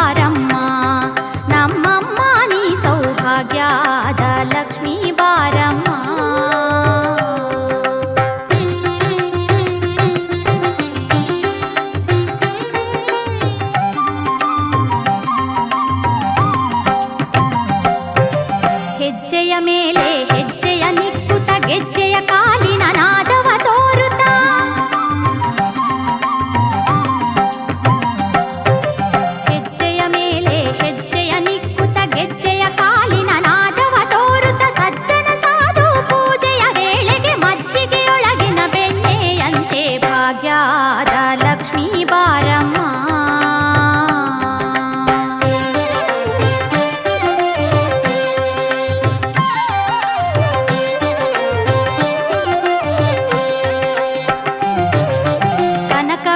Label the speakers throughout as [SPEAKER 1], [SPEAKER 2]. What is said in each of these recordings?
[SPEAKER 1] ಬಾರಮ್ಮ, ನಮ್ಮಮ್ಮ ನೀ ಸೌಭಾಗ್ಯದ ಲಕ್ಷ್ಮೀ ಬಾರಮ್ಮ. ಹೆಜ್ಜೆಯ ಮೇಲೆ ಹೆಜ್ಜೆಯ ನಿಕ್ಕುತ ಗೆಜ್ಜೆಯ ಕಾಲಿನ ನಾದವ ತೋರುತ್ತ, ಹೆಜ್ಜೆಯ ಮೇಲೆ ಹೆಜ್ಜೆಯ ನಿಕ್ಕುತ ಗೆಜ್ಜೆಯ ಕಾಲಿನ ನಾದವ ತೋರುತ್ತ, ಸಜ್ಜನ ಸಾಧು ಪೂಜೆಯ ವೇಳೆಗೆ ಮಜ್ಜಿಗೆಯೊಳಗಿನ ಬೆಣ್ಣೆಯಂತೆ ಭಾಗ್ಯದ ಲಕ್ಷ್ಮೀ ಬಾರಮ್ಮ.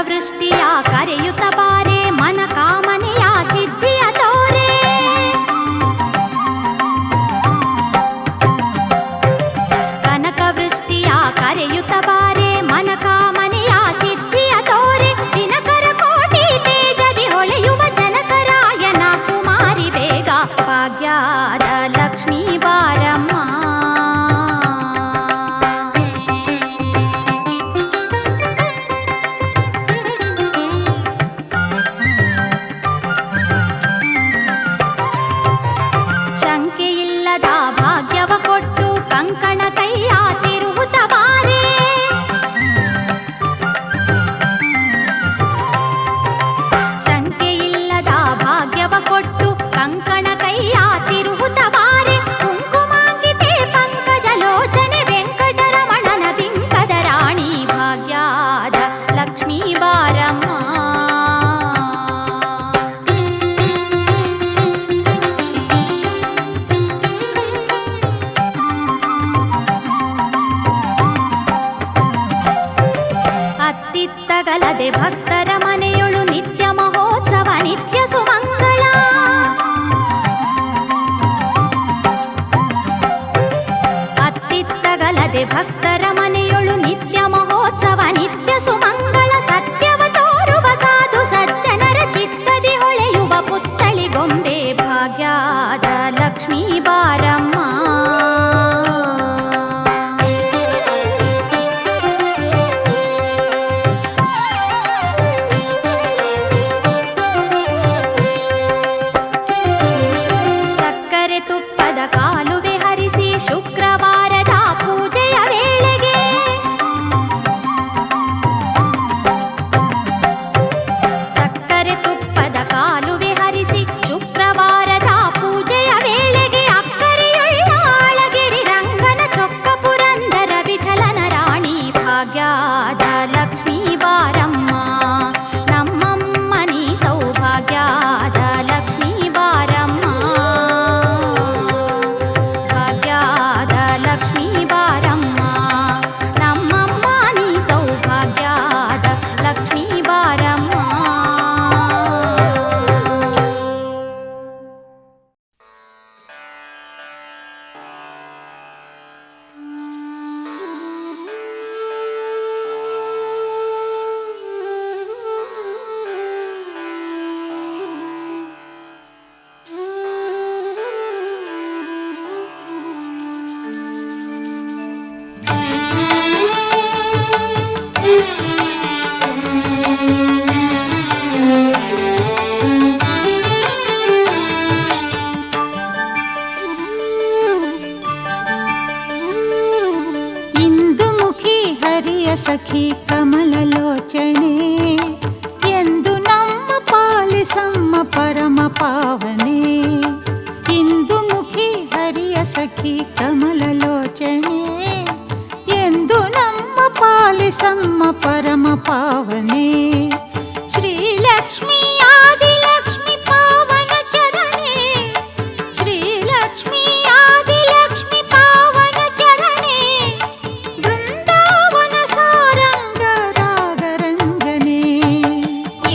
[SPEAKER 1] ವೃಷ್ಟಿಯ ಕರೆಯುತ್ತ ಬಾರೆ, ಮನ ಕಾಮನೆಯ ಸಿದ್ಧಿಯ ತೋರೆ. ಕನಕ ವೃಷ್ಟಿಯ ಕರೆಯುತ್ತ ಬಾರೆ, ಮನ ಕಾಮನೆಯ ಸಿದ್ಧಿಯ ತೋರೆ. ದಿನಕರ ಕೋಟಿ ತೇಜದಿ ಹೊಳೆಯುವ ಜನಕರಾಯನ ಕುಮಾರಿ ಬೇಗ ಭಾಗ್ಯದ ಲಕ್ಷ್ಮೀ ಬಾರಮ್ಮ. ಭಾಗ್ಯವ ಕೊಟ್ಟು ಕಂಕಣ ಕೈಯ ತಿರುವುತ ಬಾರೆ, ಶಂಕೆಯಿಲ್ಲದ ಭಾಗ್ಯವ ಕೊಟ್ಟು ಕಂಕಣ ಕೈಯ ತಿರುವುತ ಬಾರೆ. ಕುಂಕುಮಾಂಗಿತೆ ಪಂಕಜ ಲೋಚನೆ ವೆಂಕಟರಮಣನ ಬಿಂಕದ ರಾಣಿ ಭಾಗ್ಯದ ಲಕ್ಷ್ಮೀ ಬಾರಮ್ಮ. ಅತ್ತಿತ್ತಗಲದೆ ಭಕ್ತರ ಮನೆಯೊಳು ನಿತ್ಯ ಮಹೋತ್ಸವ ನಿತ್ಯ ಸುಮಂಗಳ. ಅತ್ತಿತ್ತಗಲದೆ ಭಕ್ತರ ಮನೆಯೊಳು ನಿತ್ಯ ಮಹೋತ್ಸವ ನಿತ್ಯ ಸುಮಂಗಳ. ಸತ್ಯವ ತೋರುವ ಸಾಧು ಸಜ್ಜನರ ಚಿತ್ತದಿ ಹೊಳೆಯುವ ಪುತ್ತಳಿ ಗೊಂಬೆ ಭಾಗ್ಯದ ಲಕ್ಷ್ಮೀ ಬಾರಮ್ಮ. ತುಪ್ಪದ ಕಾಲುವೆ ಹರಿಸಿ ಶುಕ್ರವಾರದ ಪೂಜೆಯ ವೇಳೆಗೆ, ಸಕ್ಕರೆ ತುಪ್ಪದ ಕಾಲುವೆ ಹರಿಸಿ ಶುಕ್ರವಾರದ ಪೂಜೆಯ ವೇಳೆಗೆ, ಅಕ್ಕರೆಯುಳ್ಳ ಅಳಗಿರಿ ರಂಗನ ಚೊಕ್ಕ ಪುರಂದರ ವಿಠಲನ ರಾಣಿ ಭಾಗ್ಯದ ಲಕ್ಷ್ಮೀ ಬಾರಮ್ಮ. ನಮ್ಮಮ್ಮ ನೀ ಸೌಭಾಗ್ಯದ ಲಕ್ಷ್ಮೀ ಬಾರಮ್ಮ. ಲಕ್ಷ್ಮೀ ಬಾರಮ್ಮ, ನಮ್ಮಮ್ಮ ನೀ ಸೌಭಾಗ್ಯದ ಲಕ್ಷ್ಮೀ ಬಾರಮ್ಮ.
[SPEAKER 2] ಸಖಿ ಕಮಲಲೋಚನೆ ಎಂದು ನಮ್ಮ ಪಾಲಿಸಮ್ಮ ಪರಮ ಪಾವನೆ. ಇಂದು ಮುಖಿ ಹರಿಯ ಸಖಿ ಕಮಲಲೋಚನೆ ಎಂದು ನಮ್ಮ ಪಾಲಿಸಮ್ಮ ಪರಮ ಪಾವನೆ. ಶ್ರೀಲಕ್ಷ್ಮೀ ಆದಿಲಕ್ಷ್ಮಿ ಪಾವನ ಚರಣೆ, ಶ್ರೀಲಕ್ಷ್ಮೀ ಆದಿಲಕ್ಷ್ಮಿ ಪಾವನ ಚರಣೆ, ಬೃಂದಾವನ ಸಾರಂಗ ರಾಗರಂಜನೆ.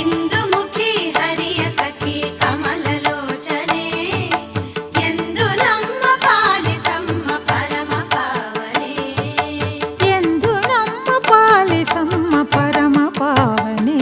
[SPEAKER 3] ಇಂದು ಮುಖಿ ಹರಿಯ ಸಖಿ ಕಮಲಲೋಚನೆ ಎಂದು ನಮ್ಮ ಪಾಲಿಸಮ್ಮ ಪರಮ ಪಾವನೆ,
[SPEAKER 2] ಎಂದು ನಮ್ಮ ಪಾಲಿಸಮ್ಮ ಪರಮ ಪಾವನೆ.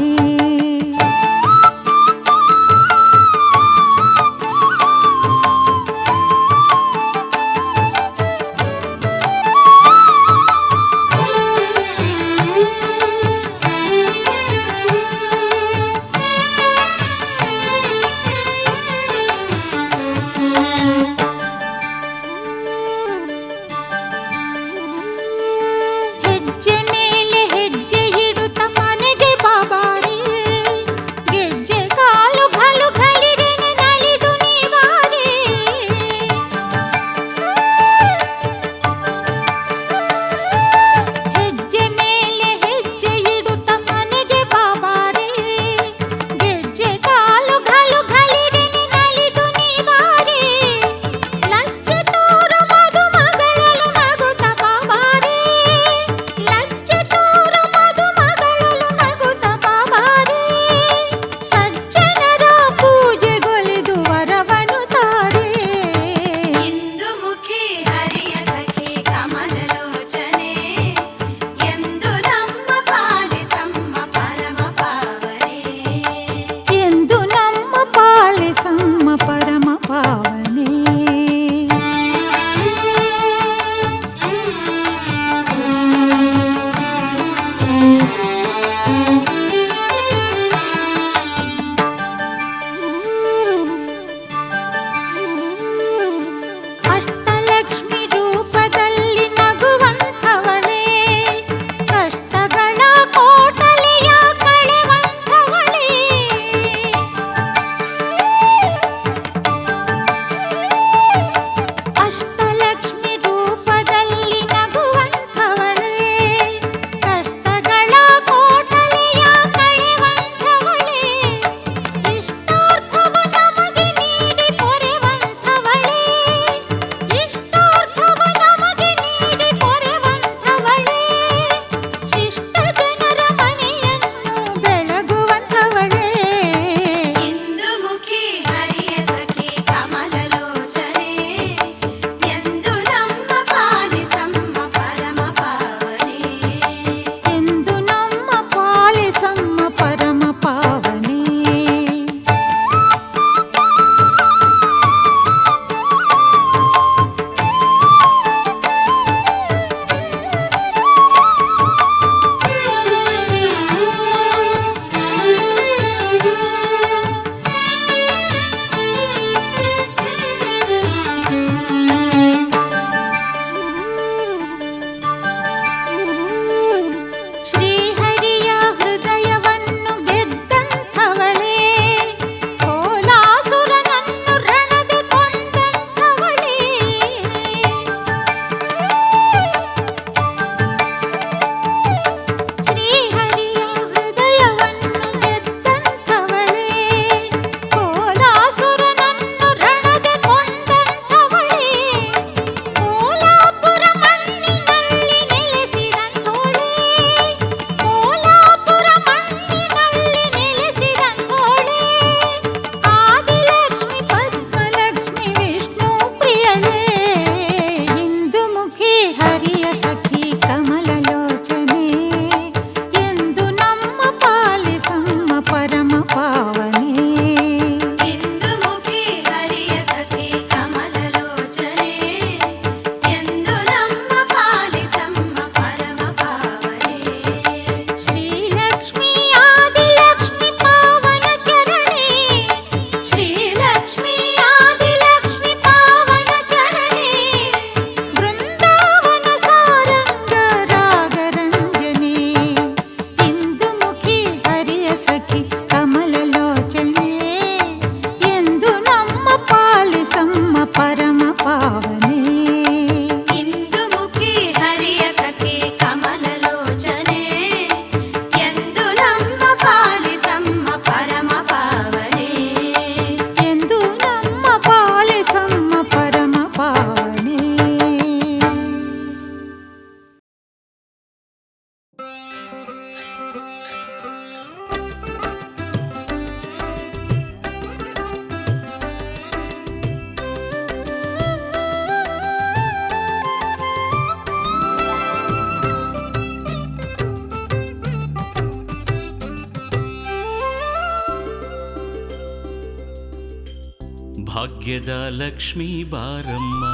[SPEAKER 4] ಭಾಗ್ಯದ ಲಕ್ಷ್ಮೀ ಬಾರಮ್ಮ,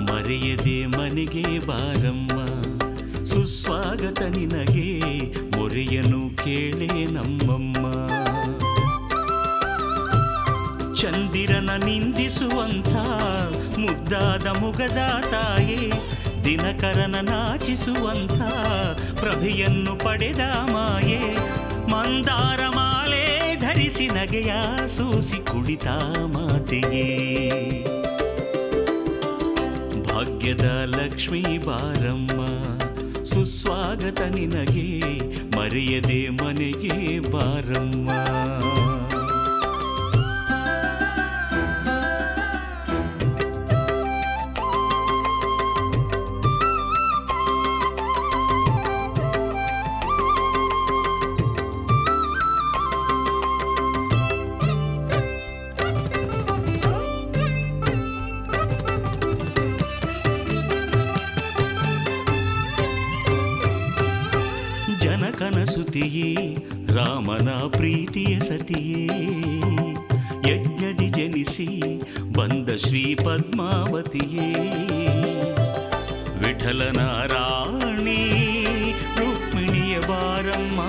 [SPEAKER 4] ಮರೆಯದೆ ಮನೆಗೆ ಬಾರಮ್ಮ, ಸುಸ್ವಾಗತ ನಿನಗೆ ಮೊರೆಯನು ಕೇಳೆ ನಮ್ಮಮ್ಮ. ಚಂದಿರನ ನಿಂದಿಸುವಂಥ ಮುದ್ದಾದ ಮುಗದ ತಾಯೇ, ದಿನಕರನ ನಾಚಿಸುವಂಥ ಪ್ರಭೆಯನ್ನು ಪಡೆದ ಮಾಯೆ, ಮಂದಾರ ಮಾಲೆ ಧರಿಸಿ ನಗೆಯ ಸೂಸಿ ಕುಳಿತ ಮಾತೆಯೇ. ಭಾಗ್ಯದ ಲಕ್ಷ್ಮೀ ಬಾರಮ್ಮ, ಸುಸ್ವಾಗತ ನಿನಗೆ ಮರೆಯದೆ ಮನೆಗೆ ಬಾರಮ್ಮ. ಜನಕನ ಸುತಿಯೇ, ರಾಮನ ಪ್ರೀತಿಯ ಸತಿಯೇ, ಯಜ್ಞದಿ ಜನಿಸಿ ಬಂದ ಶ್ರೀ ಪದ್ಮಾವತಿಯೇ, ವಿಠಲನ ರಾಣಿ ರುಕ್ಮಿಣಿಯ ಬಾರಮ್ಮ,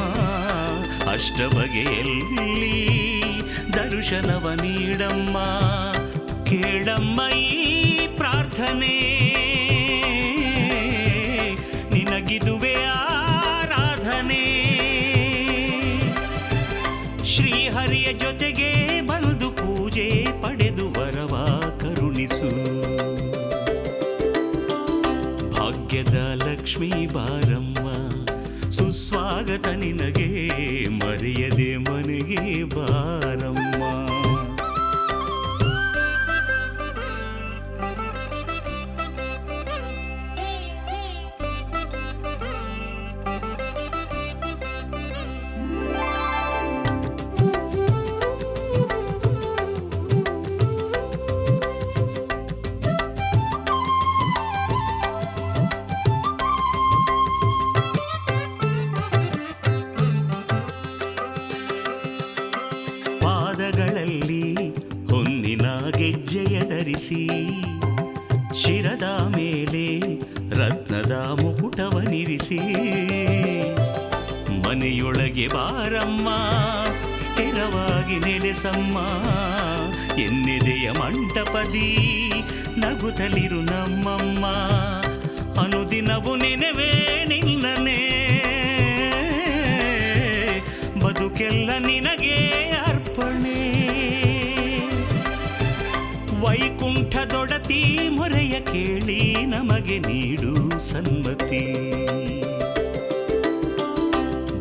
[SPEAKER 4] ಅಷ್ಟಬಗೆಯಲ್ಲಿ ದರ್ಶನವ ನೀಡಮ್ಮ, ಕೇಳಮ್ಮ ಈ ಪ್ರಾರ್ಥನೆ ನಿನಗಿದುವೆ ಆರಾಧನೆ. ಶ್ರೀಹರಿಯ ಜೊತೆಗೆ ಬಂದು ಪೂಜೆ ಪಡೆದು ವರವ ಕರುಣಿಸು. ಭಾಗ್ಯದ ಲಕ್ಷ್ಮೀ ಬಾರಮ್ಮ, ಸುಸ್ವಾಗತ ನಿನಗೆ ಮರೆಯದೆ ಮನೆಗೆ ಬಾರಮ್ಮ. ಪಾದಗಳಲ್ಲಿ ಹೊನ್ನಿನ ಗೆಜ್ಜೆಯ ಧರಿಸಿ, ಶಿರದ ಮೇಲೆ ರತ್ನದ ಮುಕುಟವನಿರಿಸಿ, ಮನೆಯೊಳಗೆ ಬಾರಮ್ಮ, ಸ್ಥಿರವಾಗಿ ನೆಲೆಸಮ್ಮ, ಎನ್ನೆದೆಯ ಮಂಟಪದಿ ನಗುತ್ತಲಿರು ನಮ್ಮಮ್ಮ. ಅನುದಿನವು ನೆನವೇ ನಿನ್ನನೆ, ಬದುಕೆಲ್ಲ ನಿನಗೆ ಅರ್ಪಣೆ. ವೈಕುಂಠದೊಡತಿ ಮೊರೆಯ ಕೇಳಿ ನಮಗೆ ನೀಡು ಸನ್ಮತಿ.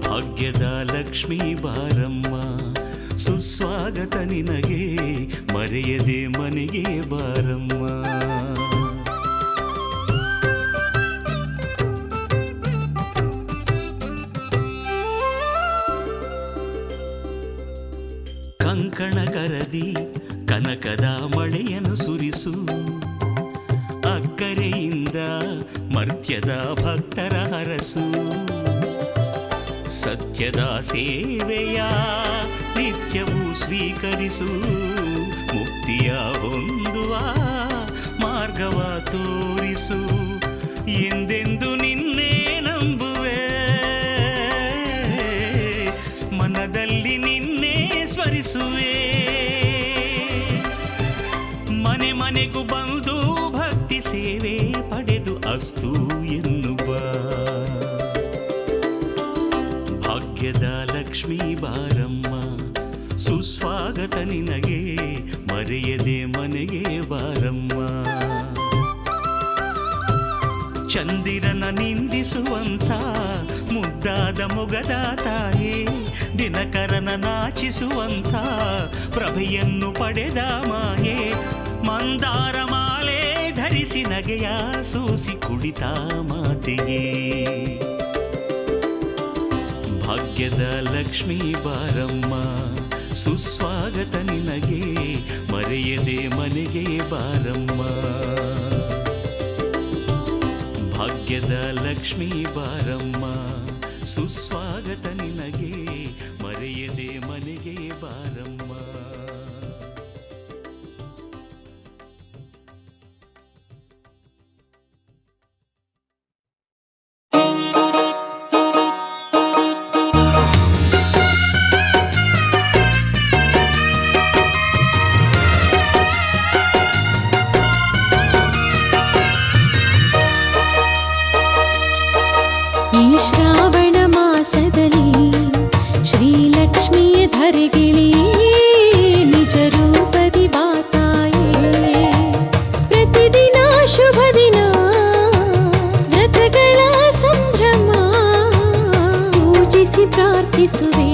[SPEAKER 4] ಭಾಗ್ಯದ ಲಕ್ಷ್ಮೀ ಬಾರಮ್ಮ, ಸುಸ್ವಾಗತ ನಿನಗೆ ಮರೆಯದೆ ಮನೆಗೆ ಬಾರಮ್ಮ. ಕಂಕಣಗರದಿ ಕನಕದ ಮಳೆಯನ್ನು ಸುರಿಸು, ಅಕ್ಕರೆಯಿಂದ ಮರ್ತ್ಯದ ಭಕ್ತರ ಹರಸು. ಸತ್ಯದ ಸೇವೆಯ ನಿತ್ಯವೂ ಸ್ವೀಕರಿಸು, ಮುಕ್ತಿಯ ಹೊಂದುವ ಮಾರ್ಗವ ತೋರಿಸು. ಎಂದೆಂದು ನಿನ್ನೆ ನಂಬುವೆ, ಮನದಲ್ಲಿ ನಿನ್ನೆ ಸ್ಮರಿಸುವೆ. ಮನೆ ಮನೆಗೂ ಬಂದು ಭಕ್ತಿ ಸೇವೆ ಪಡೆದು ಅಸ್ತು ಎನ್ನುವ. ಭಾಗ್ಯದ ಲಕ್ಷ್ಮೀ ಬಾರಮ್ಮ, ಸುಸ್ವಾಗತ ನಿನಗೆ ಮರೆಯದೆ ಮನೆಗೆ ಬಾರಮ್ಮ. ಚಂದಿರನ ನಿಂದಿಸುವಂಥ ಮುದ್ದಾದ ಮೊಗದ ತಾಯೇ, ದಿನಕರನ ನಾಚಿಸುವಂಥ ಪ್ರಭೆಯನ್ನು ಪಡೆದ ಮಾಯೆ, ಮಂದಾರ ಮಾಲೆ ಧರಿಸಿ ನಗೆಯ ಸೂಸಿ ಕುಳಿತ ಮಾತೆಯೇ. ಭಾಗ್ಯದ ಲಕ್ಷ್ಮೀ ಬಾರಮ್ಮ, ಸುಸ್ವಾಗತ ನಿನಗೆ ಮರೆಯದೆ ಮನೆಗೆ ಬಾರಮ್ಮ. ಭಾಗ್ಯದ ಲಕ್ಷ್ಮೀ ಬಾರಮ್ಮ, ಸುಸ್ವಾಗತ ನಿನಗೆ ಮರೆಯದೆ ಮನೆಗೆ ಬಾರಮ್ಮ.
[SPEAKER 2] ಧರೆಗಿಳಿಯೇ ನಿಜ ರೂಪದಿ ಬಾತಾಯೇ ಪ್ರತಿದಿನ ಶುಭ ದಿನ ವ್ರತಗಳ ಸಂಭ್ರಮ ಪೂಜಿಸಿ ಪ್ರಾರ್ಥಿಸುವೆ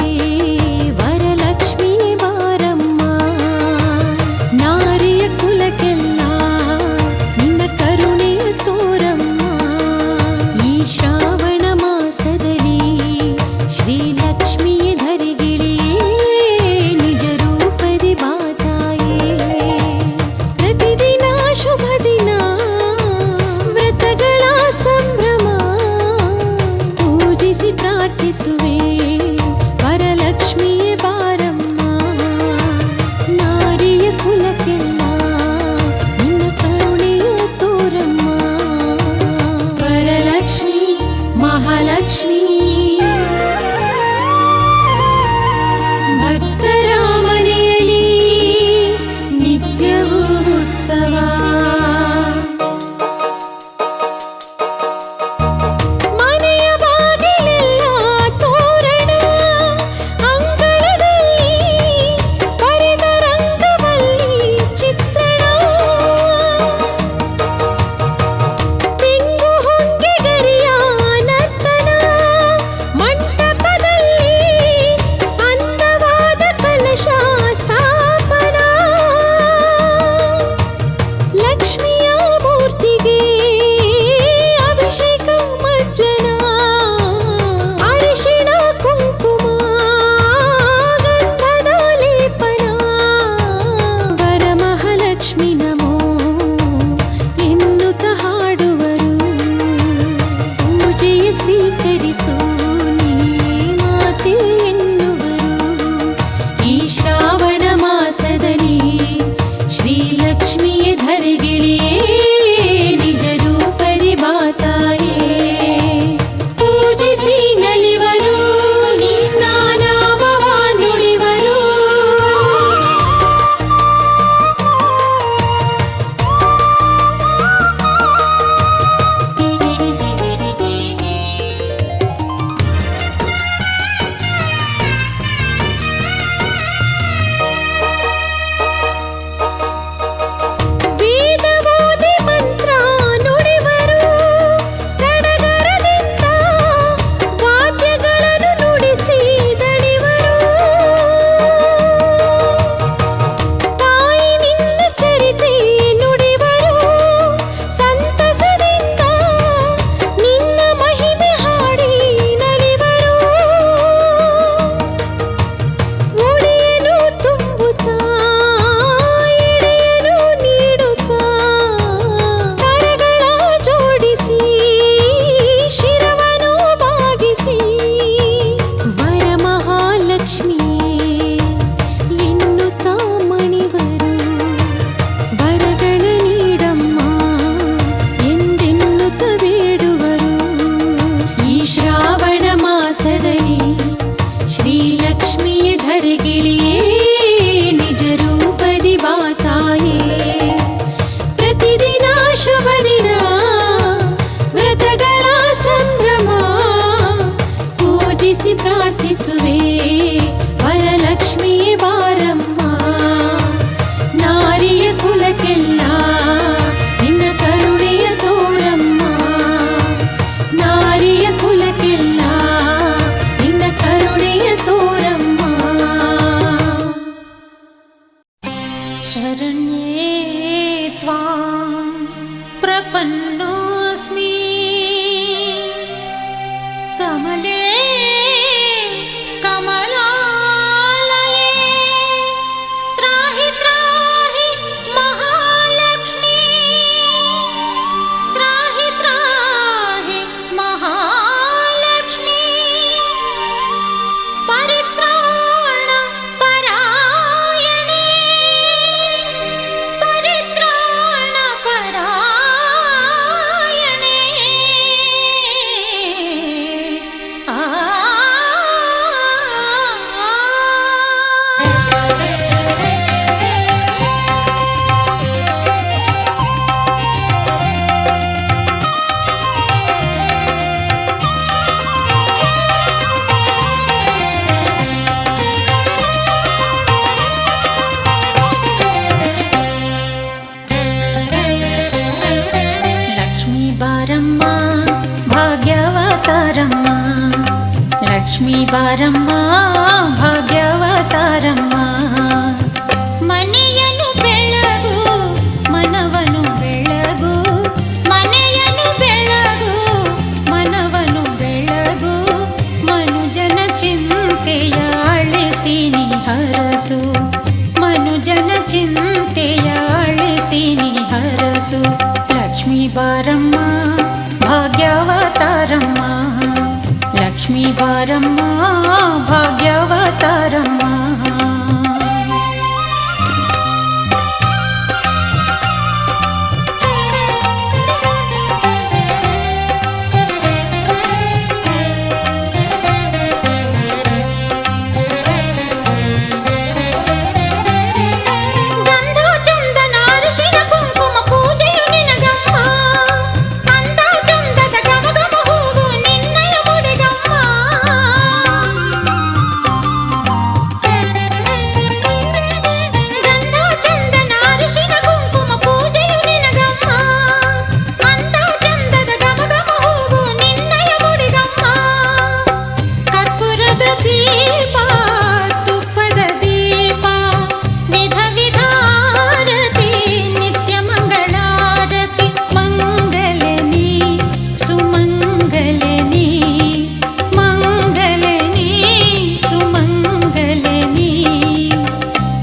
[SPEAKER 2] ವರಲಕ್ಷ್ಮೀ ಬಾರಮ್ಮ ನಾರಿಯ ಕುಲಕ್ಕೆಲ್ಲ ನಿನ್ನ ಕರುಣೆಯ ತೋರಮ್ಮ ಈ ಶ್ರಾವಣ ಮಾಸದಲ್ಲಿ ಶ್ರೀಲಕ್ಷ್ಮಿಯ ಧರೆಗಿಳಿಯೇ ನಿಜ ರೂಪದಿ ಬಾತಾಯೇ ಪ್ರತಿದಿನ ಶುಭ ದಿನ ವ್ರತಗಳ ಸಂಭ್ರಮ ಪೂಜಿಸಿ ಪ್ರಾರ್ಥಿಸುವೆ ವರಲಕ್ಷ್ಮಿಯೇ ಬಾರಮ್ಮ ನಾರಿಯ ಕುಲಕ್ಕೆಲ್ಲ ನಿನ್ನ ಕರುಣೆಯ ತೋರಮ್ಮ ವರಲಕ್ಷ್ಮಿ ಮಹಾಲಕ್ಷ್ಮಿ ಭಕ್ತರ ಮನೆಯಲ್ಲಿ ನಿತ್ಯವೂ ಉತ್ಸವ ಮನೆಯ ಬಾಗಿಲೆಲ್ಲ ತೋರಣ ಅಂಗಳದಲ್ಲಿ ಬರೆದ ರಂಗವಲ್ಲಿ ಚಿತ್ರಣ ತೆಂಗು ಹೊಂಗೆಗರಿಯ ನರ್ತನ ಮಂಟಪದಲ್ಲಿ ಅಂದವಾದ ಕಲಶ ಸ್ಥಾಪನ ಲಕ್ಷ್ಮಿಯ ಮೂರ್ತಿಗೆ ಅಭಿಷೇಕ ಮಜ್ಜನ ಅರಿಶಿಣ ಕುಂಕುಮ ಗಂಧದ ಲೇಪನ ವರಮಹಾಲಕ್ಷ್ಮಿ ನಮೋ ಎನ್ನುತ್ತ ಹಾಡುವರು ಪೂಜೆಯ ಸ್ವೀಕರಿಸು ನೀ ಮಾತೆ ಎನ್ನುವರು ಈ ಶ್ರಾವಣ ಮಾಸದಲ್ಲಿ ಶ್ರೀಲಕ್ಷ್ಮಿಯ ಧರೆಗಿಳಿಯೇ ನಿಜ ರೂಪದಿ ಬಾತಾಯೇ ಪೂಜಿಸಿ ನಲಿವರು ನಿನ್ನ ನಾಮವ ನುಡಿವರು ವೇದ ಓದಿ ಮಂತ್ರ ನುಡಿವರು ಸಡಗರದಿಂದ ವಾದ್ಯಗಳನ್ನು ನುಡಿಸಿ ದಣಿವರು ತಾಯಿ ನಿನ್ನ ಚರಿತೆ ನುಡಿವರು ಸಂತಸದಿಂದ ನಿನ್ನ ಮಹಿಮೆ ಹಾಡಿ ನಲಿವರು ಒಡೆಯನು ತುಂಬುತ್ತಾ ಎಡೆಯನು ನೀಡುತ್ತಾ ಕರಗಳ ಜೋಡಿಸಿ ಶಿರವನು ಬಾಗಿಸಿ ವರಮಹಾಲಕ್ಷ್ಮಿಯೇ ಎನ್ನುತ್ತಾ ಮಣಿವರು ವರಗಳ ನೀಡಮ್ಮ ಎಂದೆನ್ನುತ್ತ ಬೇಡುವರು ಈ ಶ್ರಾವಣ ಮಾಸದಲ್ಲಿ ಶ್ರೀಲಕ್ಷ್ಮಿಯ ಧರೆಗಿಳಿಯೇ ನಿಜ ರೂಪದಿ ಬಾತಾಯೇ ಪ್ರತಿದಿನ ಶುಭ ದಿನ ವ್ರತಗಳ ಸಂಭ್ರಮ ಪೂಜಿಸಿ ಪ್ರಾರ್ಥಿಸುವೆ ವರಲಕ್ಷ್ಮಿಯೇ ಬಾರಮ್ಮ ನಾರಿಯ ಕುಲಕ್ಕೆಲ್ಲ ನಿನ್ನ ಕರುಣೆಯ ತೋರಮ್ಮ ನಾರಿಯ ಕುಲಕ್ಕೆಲ್ಲ ನಿನ್ನ ಕರುಣೆಯ ತೋರಮ್ಮ ಶರಣ್ಯೇ ತ್ವಾಂ ಪ್ರಪನ್ನೋಸ್ಮಿ ಕಮಲೇ ಕಮಲಾಲಯೇ ತ್ರಾಹಿ ತ್ರಾಹಿ ಮಹಾಲಕ್ಷ್ಮೀ ತ್ರಾಹಿ ತ್ರಾಹಿ ಮಹಾಲಕ್ಷ್ಮೀ ಪರಿತ್ರಾಣ ಪರಾಯಣೇ ಪರಿತ್ರಾಣ ಪರಾಯಣೇ ಭಾಗ್ಯವತಾರಮ್ಮ ಲಕ್ಷ್ಮೀ ಬಾರಮ್ಮ ಭಾಗ್ಯವತಾರಮ್ಮ ಮನೆಯನ್ನು ಬೆಳಗು ಮನವನು ಬೆಳಗು ಮನೆಯನ್ನು ಬೆಳಗು ಮನವನು ಬೆಳಗು ಮನುಜನ ಚಿಂತೆಯ ಅಳಿಸಿ ನೀ ಹರಸು ಮನುಜನ ಚಿಂತೆಯ ಅಳಿಸಿ ನೀ ಹರಸು ಲಕ್ಷ್ಮೀ ಬಾರಮ್ಮ ಭಾಗ್ಯವತಾರಮ್ಮ ಲಕ್ಷ್ಮೀ ಬಾರಮ್ಮ ಭಾಗ್ಯವತಾರಮ್ಮ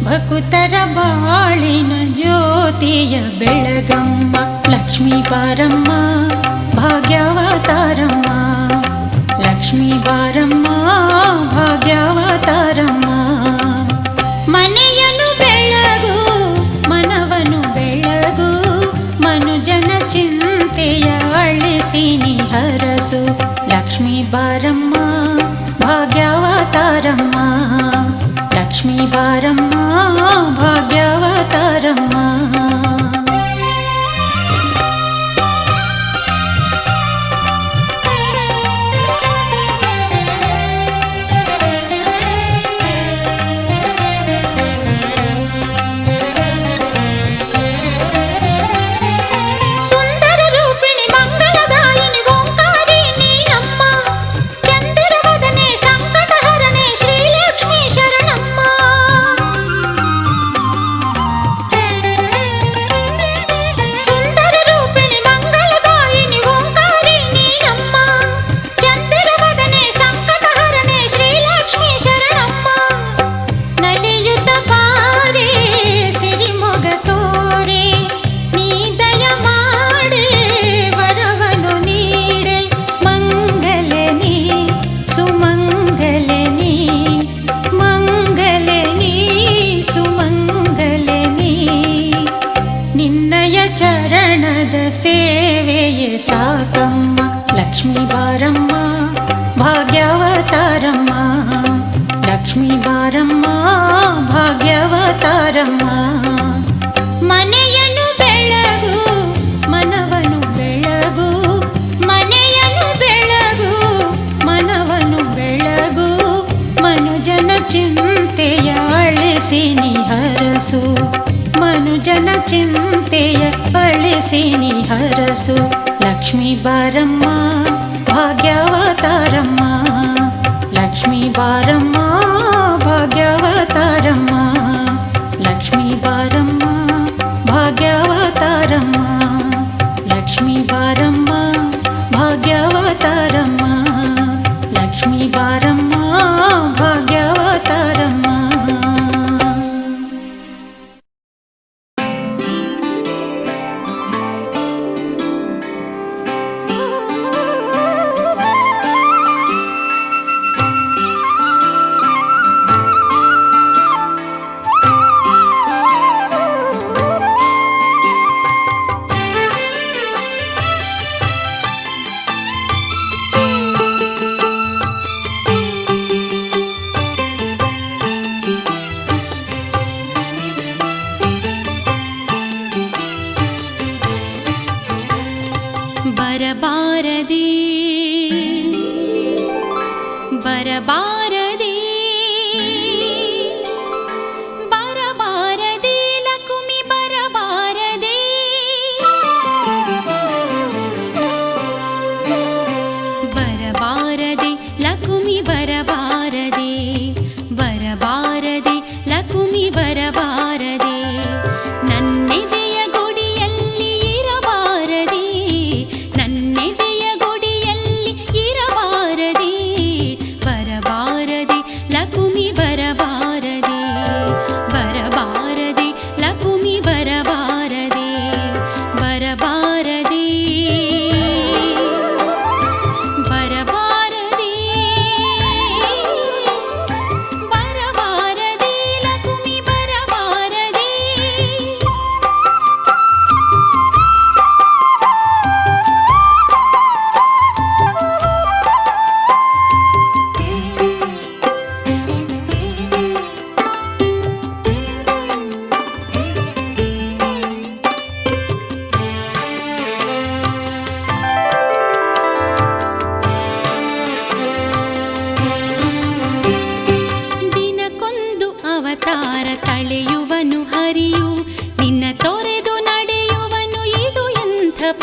[SPEAKER 2] ಭಕುತರ ಬಾಳಿನ ಜ್ಯೋತಿಯ ಬೆಳಗಮ್ಮ ಲಕ್ಷ್ಮೀ ಬಾರಮ್ಮ ಭಾಗ್ಯವತಾರಮ್ಮ ಲಕ್ಷ್ಮೀ ಬಾರಮ್ಮ ಭಾಗ್ಯವತಾರಮ್ಮ ಮನೆಯನ್ನು ಬೆಳಗು ಮನವನು ಬೆಳಗು ಮನುಜನ ಚಿಂತೆಯ ಅಳಿಸಿ ನೀ ಹರಸು ಲಕ್ಷ್ಮೀ ಬಾರಮ್ಮ ಭಾಗ್ಯವತಾರಮ್ಮ ಲಕ್ಷ್ಮೀ ಬಾರಮ್ಮ ಭಾಗ್ಯವತಾರಮ್ಮ ಸೇವೆಯೇ ಸಾಕಮ್ಮ ಲಕ್ಷ್ಮೀ ಬಾರಮ್ಮ ಭಾಗ್ಯವತಾರಮ್ಮ ಲಕ್ಷ್ಮೀ ಬಾರಮ್ಮ ಭಾಗ್ಯವತಾರಮ್ಮ ಮನೆಯನ್ನು ಬೆಳಗು ಮನವನು ಬೆಳಗು ಮನೆಯನ್ನು ಬೆಳಗು ಮನವನು ಬೆಳಗು ಮನುಜನ ಚಿಂತೆಯ ಅಳಿಸಿ ನೀ ಹರಸು ಮನುಜನ ಚಿಂತೆಯ ಅಳಿಸಿ ನೀ ಹರಸು ಲಕ್ಷ್ಮೀ ಬಾರಮ್ಮ ಭಾಗ್ಯವತಾರಮ್ಮ ಲಕ್ಷ್ಮೀ ಬಾರಮ್ಮ ಭಾಗ್ಯವತಾರಮ್ಮ ಲಕ್ಷ್ಮೀ ಬಾರಮ್ಮ ಭಾಗ್ಯವತಾರಮ್ಮ ಲಕ್ಷ್ಮೀ ಬಾರಮ್ಮ ಭಾಗ್ಯವತಾರಮ್ಮ ಲಕ್ಷ್ಮೀ ಬಾರಮ್ಮ ಭಾಗ್ಯವತಾರಮ್ಮ
[SPEAKER 1] ಬರಬಾರದೆ ಬರಬಾರದೆ ಬರಬಾರದೆ ಲಕುಮಿ ಬರಬಾರದೆ ಬರಬಾರದೆ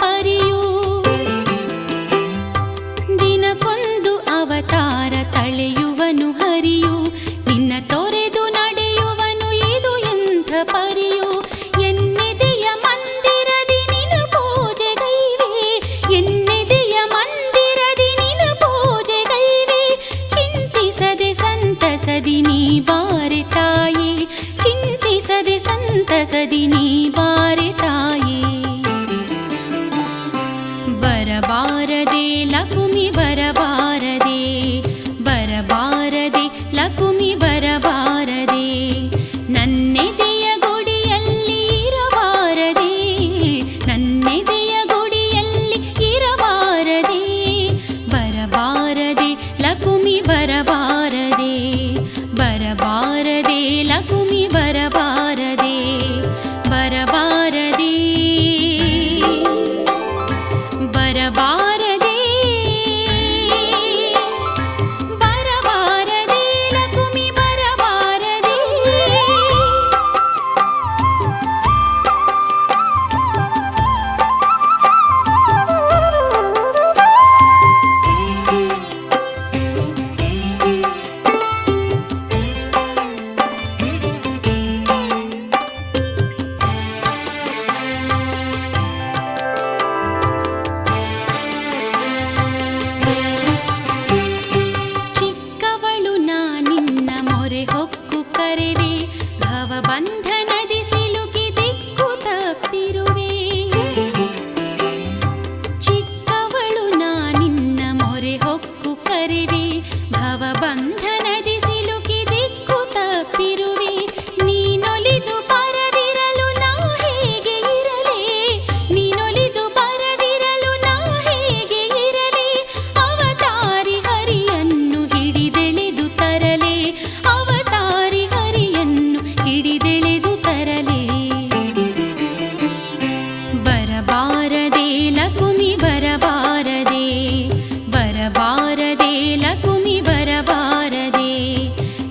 [SPEAKER 5] ಪರಿಯು ದಿನಕ್ಕೊಂದು ಅವತಾರ ತಳೆಯುವನು ಹರಿಯು ನಿನ್ನ ತೊರೆದು ನಡೆಯುವನು ಇದು ಎಂಥ ಪರಿಯು ಎನ್ನೆದೆಯ ಮಂದಿರದಿ ನಿನ್ನ ಪೂಜೆಗೈವೆ ಎನ್ನೆದೆಯ ಮಂದಿರದಿ ನಿನ್ನ ಪೂಜೆಗೈವೆ ಚಿಂತಿಸದೆ ಸಂತಸದಿ ನೀ ಬಾರೆ ತಾಯೇ ಚಿಂತಿಸದೆ ಸಂತಸದಿ ನೀ ಬಾರೆ ತಾಯೇ ಬರಬಾರದೆ ಲಕುಮಿ ಬರಬಾರದೆ ಬರಬಾರದೆ ಲಕುಮಿ ಬರಬಾರದೆ ನನ್ನೆದೆಯ ಗುಡಿಯಲ್ಲಿ ಇರಬಾರದೆ ನನ್ನೆದೆಯ ಗುಡಿಯಲ್ಲಿ ಇರಬಾರದೆ ಬರಬಾರದೆ ಲಕುಮಿ ಬರಬಾರದೆ ಬರಬಾರದೆ ಲಕುಮಿ ಬರಬಾರದೆ ಬರಬಾರದೆ ಬರಬಾರದೆ ಬರಬಾರದೆ ಲಕುಮಿ ಬರಬಾರದೆ ಚಿಕ್ಕವಳು ನಾನಿನ್ನ ಮೊರೆ ಹೊಕ್ಕು ಕರೆವೆ ಭವಬಂಧನದಿ ಸಿಲುಕಿ ದಿಕ್ಕು ತಪ್ಪಿರುವೆ ಚಿಕ್ಕವಳು ನಾನಿನ್ನ ಮೊರೆ ಹೊಕ್ಕು ಕರೆವೆ ಭವಬಂಧನದಿ ಸಿಲುಕಿ ದಿಕ್ಕು ತಪ್ಪಿರುವೆ ನೀನೊಲಿದು ಬರದಿರಲು ನಾ ಹೇಗೆ ಇರಲೇ ನೀನೊಲಿದು ಬರದಿರಲು ನಾ ಹೇಗೆ ಇರಲೇ ಅವತಾರಿ ಹರಿಯನ್ನು ಹಿಡಿದೆಳೆದು ತರಲೆ ಅವತಾರಿ ಹರಿಯನ್ನು ಹಿಡಿದೆಳೆದು ತರಲೆ ಬರಬಾರದೆ ಲಕುಮಿ ಬರಬಾರದೆ ಬರಬಾರದೆ ಲಕುಮಿ ಬರಬಾರದೆ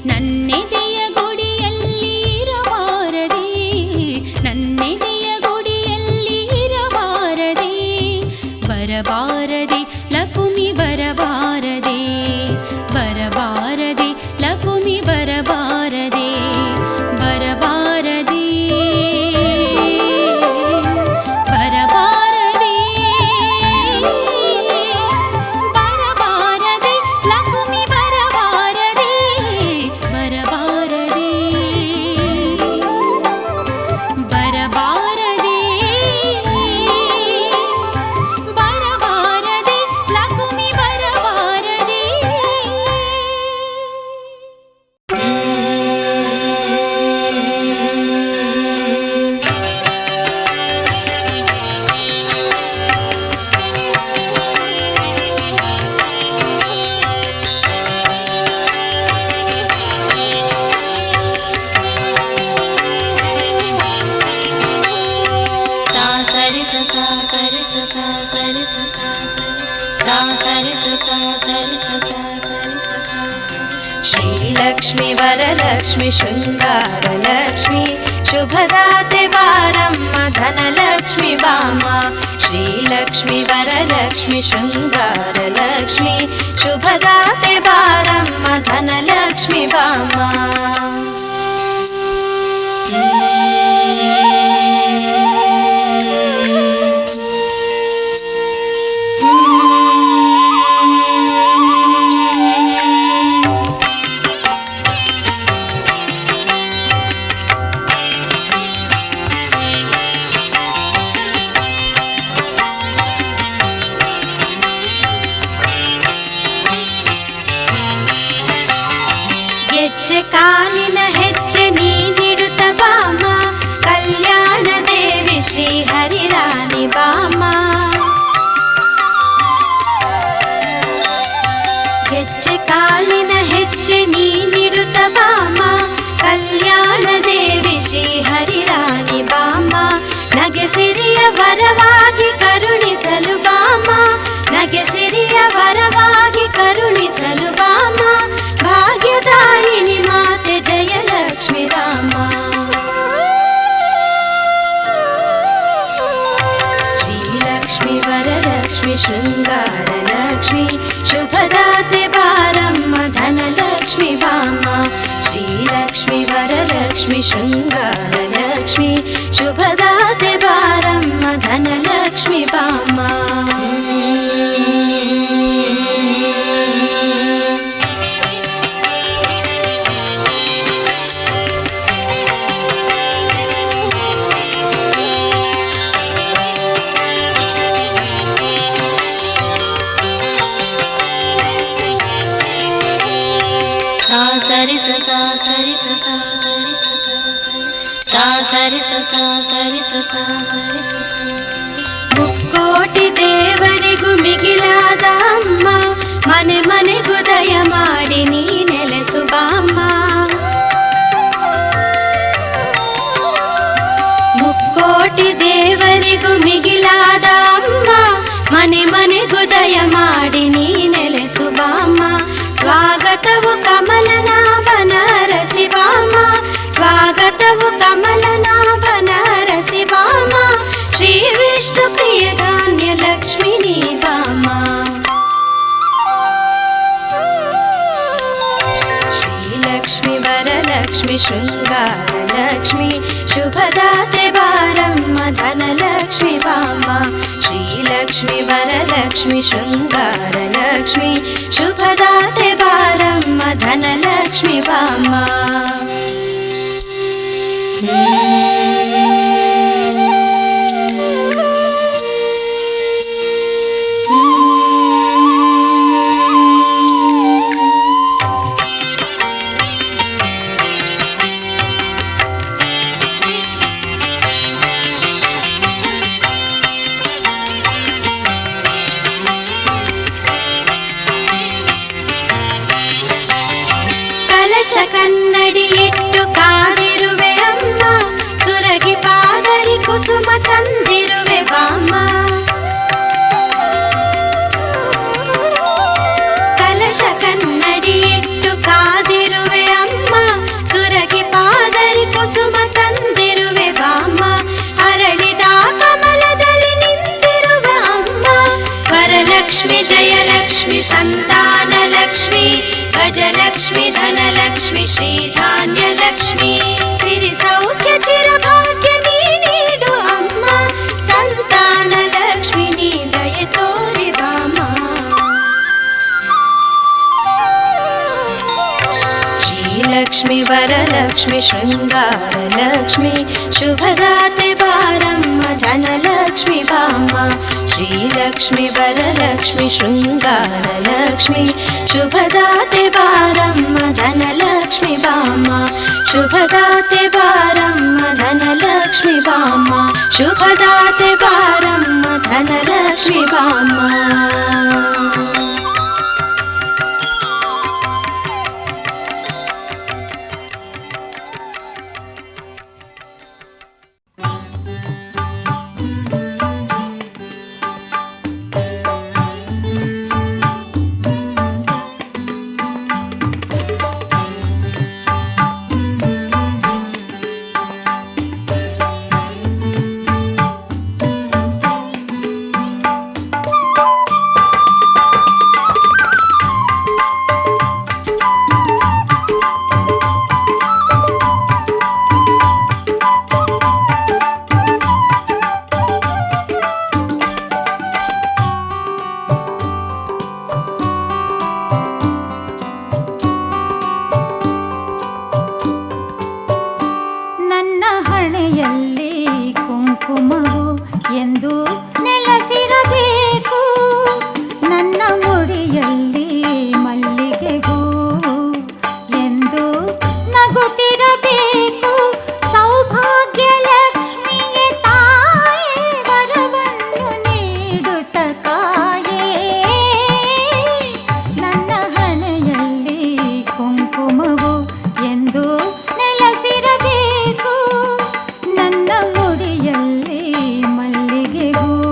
[SPEAKER 5] ನನ್ನೆದೆಯ ಗುಡಿಯಲ್ಲಿ ಇರಬಾರದೆ ನನ್ನೆದೆಯ ಗುಡಿಯಲ್ಲಿ ಇರಬಾರದೆ ಬರಬಾರದೆ ಲಕುಮಿ ಬರಬಾರದೆ ಬರಬಾರದೆ ಲಕುಮಿ ಬರಬಾರದೆ ಬರಬಾರದೆ ಬರಬಾರದೆ ಬರಬಾರದೆ ಲಕುಮಿ ಬರಬಾರದೆ ಬರಬಾರದೆ ಬರಬಾರದೆ ಬರಬಾರದೆ ಲಕುಮಿ ಬರಬಾರದೆ
[SPEAKER 3] ಶ್ರೀಲಕ್ಷ್ಮಿ ವರಲಕ್ಷ್ಮಿ ಶೃಂಗಾರಲಕ್ಷ್ಮಿ ಶುಭದಾತೆ ಬಾರಮ್ಮ ಧನಲಕ್ಷ್ಮಿ ಬಾಮ ಶ್ರೀಲಕ್ಷ್ಮಿ ವರಲಕ್ಷ್ಮಿ ಶೃಂಗಾರಲಕ್ಷ್ಮಿ ಶುಭದಾತೆ ಬಾರಮ್ಮ ಧನಲಕ್ಷ್ಮಿ ಬಾಮ ಹೆಜ್ಜೆ ಕಾಲಿನ ಹೆಜ್ಜೆ ನೀಡಿಡುತ್ತ ಬಾಮ ಕಲ್ಯಾಣ ದೇವಿ ಶ್ರೀ ಹರಿರಾಣಿ ಬಾಮ ಹೆಜ್ಜೆ ಕಾಲಿನ ಹೆಜ್ಜೆ ನೀಡಿಡುತ್ತ ಬಾಮ ಕಲ್ಯಾಣ ದೇವಿ ಶ್ರೀ ಹರಿರಾಣಿ ಬಾಮ ನಗೆ ಸಿರಿಯ ವರವಾಗಿ ಕರುಣಿಸಲು ಬಾಮ ನಗೆ ಸಿರಿಯ ವರವಾಗಿ ಕರುಣಿಸಲು ಬಾಮ ಭಾಗ್ಯದಾಯಿನಿ ಮಾತೆ ಜಯಲಕ್ಷ್ಮಿ ರಾಮ ಶ್ರೀಲಕ್ಷ್ಮಿ ವರಲಕ್ಷ್ಮಿ ಶೃಂಗಾರಲಕ್ಷ್ಮಿ ಶುಭದಾತೆ ಬಾರಮ್ಮ ಧನಲಕ್ಷ್ಮಿ ಬಾಮ್ಮ ಶ್ರೀಲಕ್ಷ್ಮಿ ವರಲಕ್ಷ್ಮಿ ಶೃಂಗಾರಲಕ್ಷ್ಮಿ ಶುಭದಾತೆ ಬಾರಮ್ಮ ಧನಲಕ್ಷ್ಮಿ ಬಾಮ್ಮ
[SPEAKER 2] ಸರಿ ಸ ಸಾ ಸರಿ ಸ ಸಾ ಸರಿ ಸ ಸಾ ಸರಿ ಸ ಸಾ ಸರಿ ಸ ಸಾ ಸರಿ ಸ ಸಾ
[SPEAKER 3] ಮುಕ್ಕೋಟಿ ದೇವರಿಗೂ ಮಿಗಿಲಾದ ಅಮ್ಮ ಮನೆ ಮನೆಗೂ ದಯ ಮಾಡಿ ನೀ ನೆಲೆಸು ಬಾಮ್ಮ ಮುಕ್ಕೋಟಿ ದೇವರಿಗೂ ಮಿಗಿಲಾದ ಅಮ್ಮ ಮನೆ ಮನೆಗೂ ದಯ ಮಾಡಿ ನೀ ನೆಲೆಸು ಬಾಮ್ಮ ಸ್ವಾಗತವು ಕಮಲನಾಭನ ರಸಿ ಬಾಮ್ಮ ಸ್ವಾಗತವು ಕಮಲನಾಭನ ರಸಿ ಬಾಮ್ಮ ಶ್ರೀ ವಿಷ್ಣು ಪ್ರಿಯ ಧಾನ್ಯ ಲಕ್ಷ್ಮಿ ನೀ ಬಾಮ್ಮ ಶ್ರೀಲಕ್ಷ್ಮಿ ವರಲಕ್ಷ್ಮಿ ಶೃಂಗಾರಲಕ್ಷ್ಮಿ ಶುಭದಾತೆ ಬಾರಮ್ಮ ಧನಲಕ್ಷ್ಮಿ ಬಾಮ್ಮ ಶ್ರೀಲಕ್ಷ್ಮಿ ವರಲಕ್ಷ್ಮಿ ಶೃಂಗಾರಲಕ್ಷ್ಮಿ ಶುಭದಾತೆ ಬಾರಮ್ಮ ಧನಲಕ್ಷ್ಮಿ ಬಾಮ್ಮ ಕನ್ನಡಿ ಇಟ್ಟು ಕಾದಿರುವೆ ಅಮ್ಮ ಸುರಗಿ ಪಾದರಿ ಕುಸುಮ ತಂದಿರುವೆ ಬಾಮ್ಮ ಕಲಶ ಕನ್ನಡಿ ಇಟ್ಟು ಕಾದಿರುವೆ ಅಮ್ಮ ಸುರಗಿ ಪಾದರಿ ಕುಸುಮ ತಂದಿರುವೆ ಬಾಮ್ಮ ಅರಳಿದ ಕಮಲದಲ್ಲಿ ನಿಂತಿರುವ ಅಮ್ಮ ವರಲಕ್ಷ್ಮಿ ಜಯಲಕ್ಷ್ಮಿ ಸಂತಾನ ಲಕ್ಷ್ಮಿ ಗಜಲಕ್ಷ್ಮಿ ಧನಲಕ್ಷ್ಮಿ ಶ್ರೀಧಾನ್ಯಲಕ್ಷ್ಮಿ ಸಿರಿ ಸೌಖ್ಯ ಚಿರಭಾಗ್ಯ ನೀ ನೀಡು ಅಮ್ಮ ಸಂತಾನ ಲಕ್ಷ್ಮಿ ನೀ ದಯ ತೋರಿ ಬಾಮ ಶ್ರೀಲಕ್ಷ್ಮಿ ವರಲಕ್ಷ್ಮಿ ಶೃಂಗಾರಲಕ್ಷ್ಮಿ ಶುಭದಾತೆ ಬಾರಮ್ಮ ಧನಲಕ್ಷ್ಮಿ ಬಾಮ ಶ್ರೀಲಕ್ಷ್ಮಿ ವರಲಕ್ಷ್ಮಿ ಶೃಂಗಾರಲಕ್ಷ್ಮಿ ಶುಭದಾತೆ ಬಾರಮ್ಮ ಧನಲಕ್ಷ್ಮಿ ಬಾಮ ಶುಭದಾತೆ ಬಾರಮ್ಮ ಧನಲಕ್ಷ್ಮಿ ಬಾಮ ಶುಭದಾತೆ ಬಾರಮ್ಮ ಧನಲಕ್ಷ್ಮಿ ಬಾಮ
[SPEAKER 2] ಮುಡಿಯಲ್ಲಿ ಮಲ್ಲಿಗೆ ಹೂ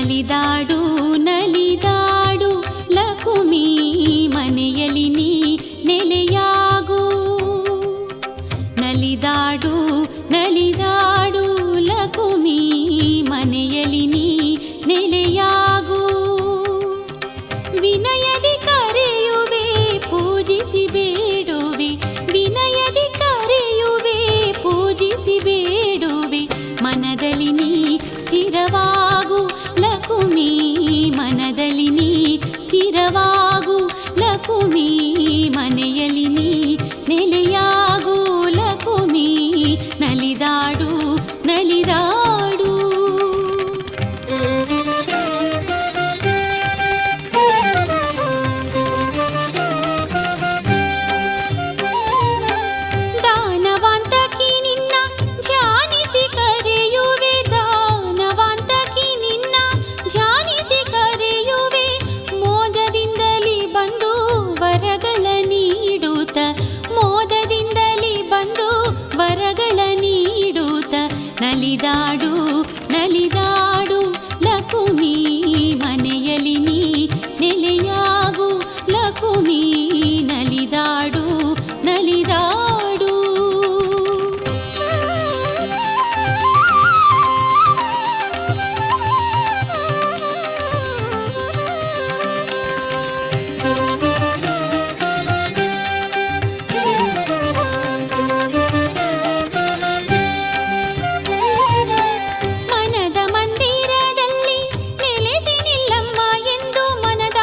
[SPEAKER 5] ನಲಿದಾಡು ನಲಿದಾಡು ಲಕುಮಿ ಮನೆಯಲ್ಲಿ ನೀ ನೆಲೆಯಾಗು. ನಲಿದಾಡು ನಲಿದಾಡು ಲಕುಮಿ ಮನೆಯಲ್ಲಿ ನೀ ನೆಲೆಯಾಗು. ವಿನಯದಿ ಕರೆಯುವೆ ಪೂಜಿಸಿ ಬೇಡುವೆ, ವಿನಯದಿ ಕರೆಯುವೆ ಪೂಜಿಸಿ ಬೇಡುವೆ. ಮನದಲ್ಲಿ ನೀ ಸ್ಥಿರವಾಗು ಲಕುಮಿ, ಮನದಲ್ಲಿ ನೀ ಸ್ಥಿರವಾಗು ಲಕುಮಿ. ಮನೆಯಲ್ಲಿ ನೀ ನೆಲೆಯಾಗು ಲಕುಮಿ. ನಲಿದಾಡು ನಲಿದಾಡು. ದಾನವಂತಕಿ ನಿನ್ನ ಧ್ಯಾನಿಸಿ ಕರೆಯುವೆ, ದಾನವಂತಕಿ ನಿನ್ನ ಧ್ಯಾನಿಸಿ ಕರೆಯುವೆ. ಮೋದದಿಂದಲೇ ಬಂದು ವರಗಳ ನೀಡುತ್ತ, ಮೋದದಿಂದಲೇ ಬಂದು ವರಗಳ ನೀಡುತ್ತ. ನಲಿದಾಡು ನಲಿದಾಡು ಲಕುಮಿ, ಮನೆಯಲ್ಲಿ ನೀ ನೆಲೆಯಾಗು ಲಕುಮಿ. ನಲಿದಾಡು ನಲಿದಾಡು. ಮನದ ಮಂದಿರದಲ್ಲಿ ನೆಲೆಸಿ ನಿಲ್ಲಮ್ಮ ಎಂದು, ಮನದ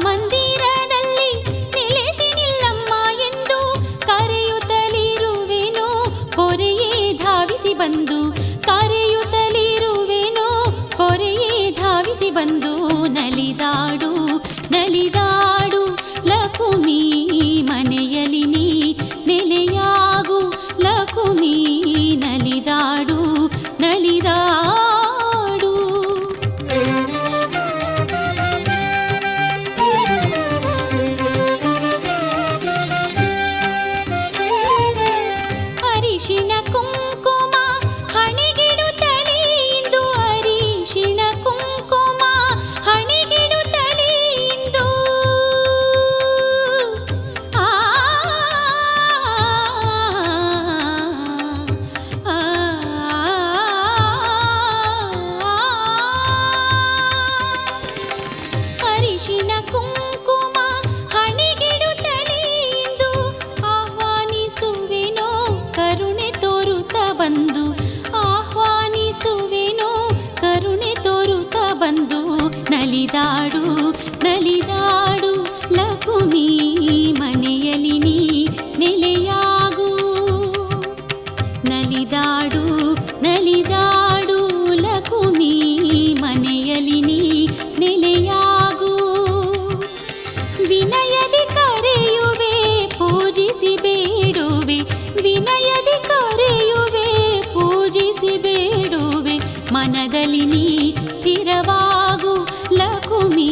[SPEAKER 5] ಮಂದಿರದಲ್ಲಿ ನೆಲೆಸಿ ನಿಲ್ಲಮ್ಮ ಎಂದು ಕರೆಯುತ್ತಲಿರುವೆನು. ಪೊರೆಯೇ ಧಾವಿಸಿ ಬಂದು, ಕರೆಯುತ್ತಲಿರುವೆನು ಪೊರೆಯೇ ಧಾವಿಸಿ ಬಂದು. ನಲಿದಾಡು ನಲಿದಾಡು ಲಕುಮಿ, ಮನೆಯಲ್ಲಿ ನೀ ನೆಲೆಯಾಗು ಲಕುಮಿ. ನಲಿದಾಡು ನಲಿದಾಡು. ಅರಿಶಿನ ಕುಂಕುಮ ಹಣೆಗಿಡುತ್ತಲೇ ಇಂದು, ಅರಿಶಿನ ಕುಂಕುಮ ಹಣೆಗಿಡುತ್ತಲೇ ಇಂದು. ಆ ಅರಿಶಿನ ಕುಂಕುಮ ಹಣೆಗಿಡುತ್ತಲೇ ಇಂದು. ಆಹ್ವಾನಿಸುವೆನೋ ಕರುಣೆ ತೋರುತ್ತ ಬಂದು, ಆಹ್ವಾನಿಸುವೆನೋ ಕರುಣೆ ತೋರುತ್ತ ಬಂದು. ನಲಿದಾಡು ನಲಿದಾಡು ಲಕುಮಿ, ಮನೆಯಲ್ಲಿ ನೀ ನೆಲೆಯಾಗು. ನಲಿದಾಡು ನಲಿದಾಡು ಲಕುಮಿ, ಮನೆಯಲ್ಲಿ ನೀ ನೆಲೆಯಾಗು. ವಿನಯದಿ ಕರೆಯುವೆ ಪೂಜಿಸಿ ಬೇಡುವೆ, ವಿನಯದಿ ಕರೆಯುವೆ ಪೂಜಿಸಿ ಬೇಡುವೆ. ಮನದಲ್ಲಿ ನೀ ಸ್ಥಿರವಾಗು ಲಕುಮಿ,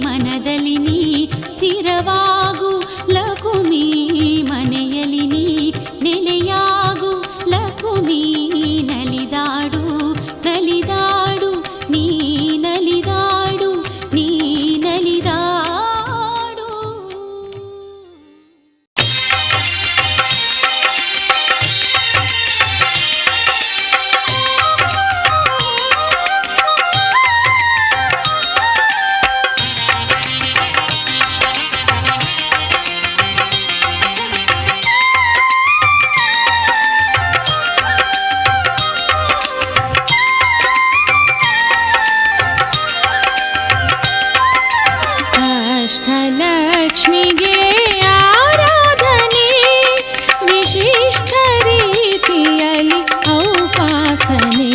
[SPEAKER 5] ಮನದಲ್ಲಿ ನೀ ಸ್ಥಿರವಾಗು ಲಕುಮಿ. ಮನೆಯಲ್ಲಿ ನೀ ನೆಲೆಯಾಗು ಲಕುಮಿ. ನಲಿದಾಡು ನಲಿದಾಡು ನೀ ನಲಿದಾಡು ನೀ ನಲಿದಾಡು.
[SPEAKER 2] ಅಷ್ಟಲಕ್ಷ್ಮಿಗೆ ಆರಾಧನೆ, ವಿಶಿಷ್ಟ ರೀತಿಯಲ್ಲಿ ಔಪಾಸನೆ.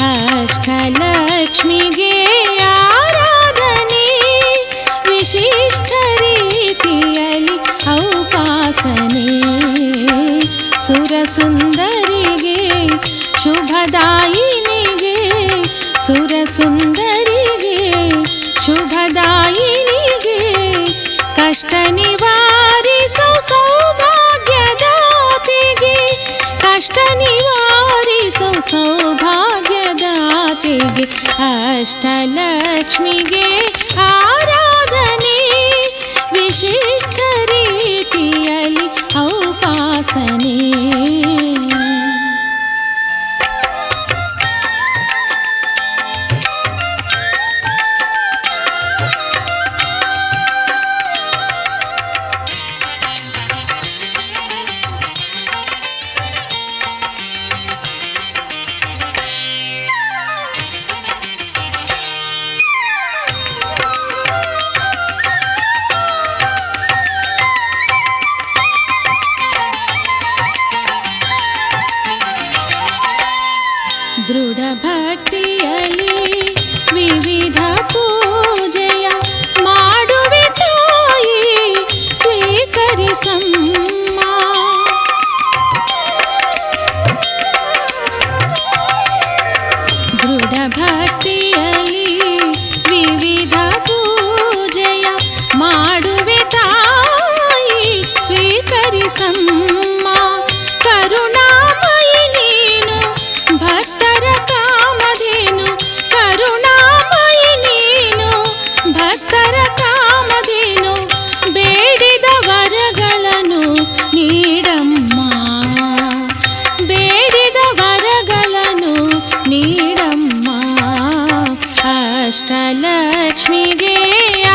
[SPEAKER 2] ಅಷ್ಟಲಕ್ಷ್ಮಿಗೆ ಆರಾಧನೆ, ವಿಶಿಷ್ಟ ರೀತಿಯಲ್ಲಿ ಔಪಾಸನೆ. ಸುರಸುಂದರಿಗೆ ಶುಭದಾಯಿನಿಗೆ, ಸುರಸುಂದರಿಗೆ ಶುಭದಾಯಿನಿಗೆ. ಕಷ್ಟ ನಿವಾರಿಸೋ ಸೌಭಾಗ್ಯದಾತೆಗೆ, ಕಷ್ಟ ನಿವಾರಿಸೋ ಸೌಭಾಗ್ಯದಾತೆಗೆ.
[SPEAKER 5] ಅಷ್ಟಲಕ್ಷ್ಮಿಗೆ ಅಷ್ಟಲಕ್ಷ್ಮಿಗೆ ಆರಾಧನೆ ವಿಶಿಷ್ಟ ರೀತಿಯಲ್ಲಿ ಔಪಾಸನೆ. ದೃಢ ಭಕ್ತಿಯಲ್ಲಿ ವಿವಿಧ ಪೂಜೆಯ ಮಾಡುವೆ ತಾಯಿ ಸ್ವೀಕರಿಸಮ್ಮ. ದೃಢ ಭಕ್ತಿಯಲ್ಲಿ ವಿವಿಧ ಪೂಜೆಯ ಮಾಡುವೆ ತಾಯಿ ಸ್ವೀಕರಿಸಮ್ಮ. ಕರುಣಾಮಯಿ ನೀನು ಭಕ್ತರ ಕಾಮಧೇನು, ಕರುಣಾಮಯಿ ನೀನು ಭಕ್ತರ ಕಾಮಧೇನು, ಬೇಡಿದ ವರಗಳನ್ನು ನೀಡಮ್ಮ, ಬೇಡಿದ ವರಗಳನ್ನು ನೀಡಮ್ಮ. ಅಷ್ಟಲಕ್ಷ್ಮಿಗೆ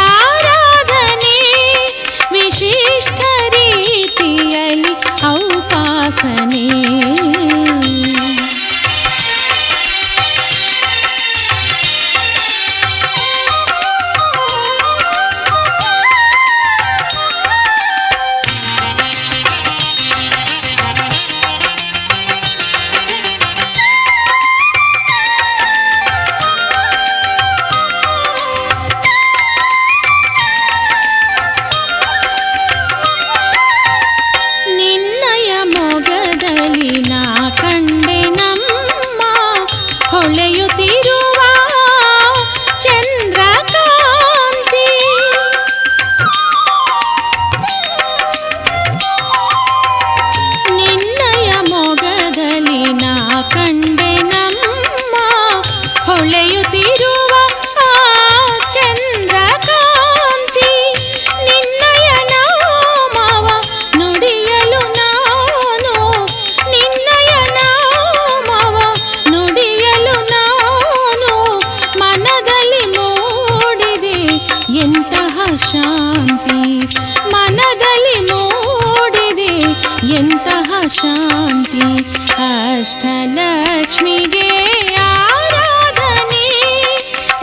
[SPEAKER 5] ಆರಾಧನೆ ವಿಶಿಷ್ಟ ರೀತಿಯಲ್ಲಿ ಔಪಾಸನೆ. ಹೊಳೆಯುತ್ತಿರುವ ಚಂದ್ರಕಾಂತಿ, ನಿನ್ನಯ ಮೊಗದಲ್ಲಿ ನಾ ಕಂಡೆ ನಮ್ಮ ಹೊಳೆಯುತ್ತಿರುವ ಚಂದ್ರಕಾಂತಿ. ನಿನ್ನಯ ನಾಮವ ನುಡಿಯಲು ನಾನು, ನಿನ್ನಯ ನಾಮವ ನುಡಿಯಲು ನಾನು ಮನದಲ್ಲಿ ಮೂಡಿದೆ ಎಂತಹ ಶಾಂತಿ, ಮನದಲ್ಲಿ ಮೂಡಿದೆ ಎಂತಹ ಶಾಂತಿ. ಅಷ್ಟಲಕ್ಷ್ಮಿಗೆ ಆರಾಧನೆ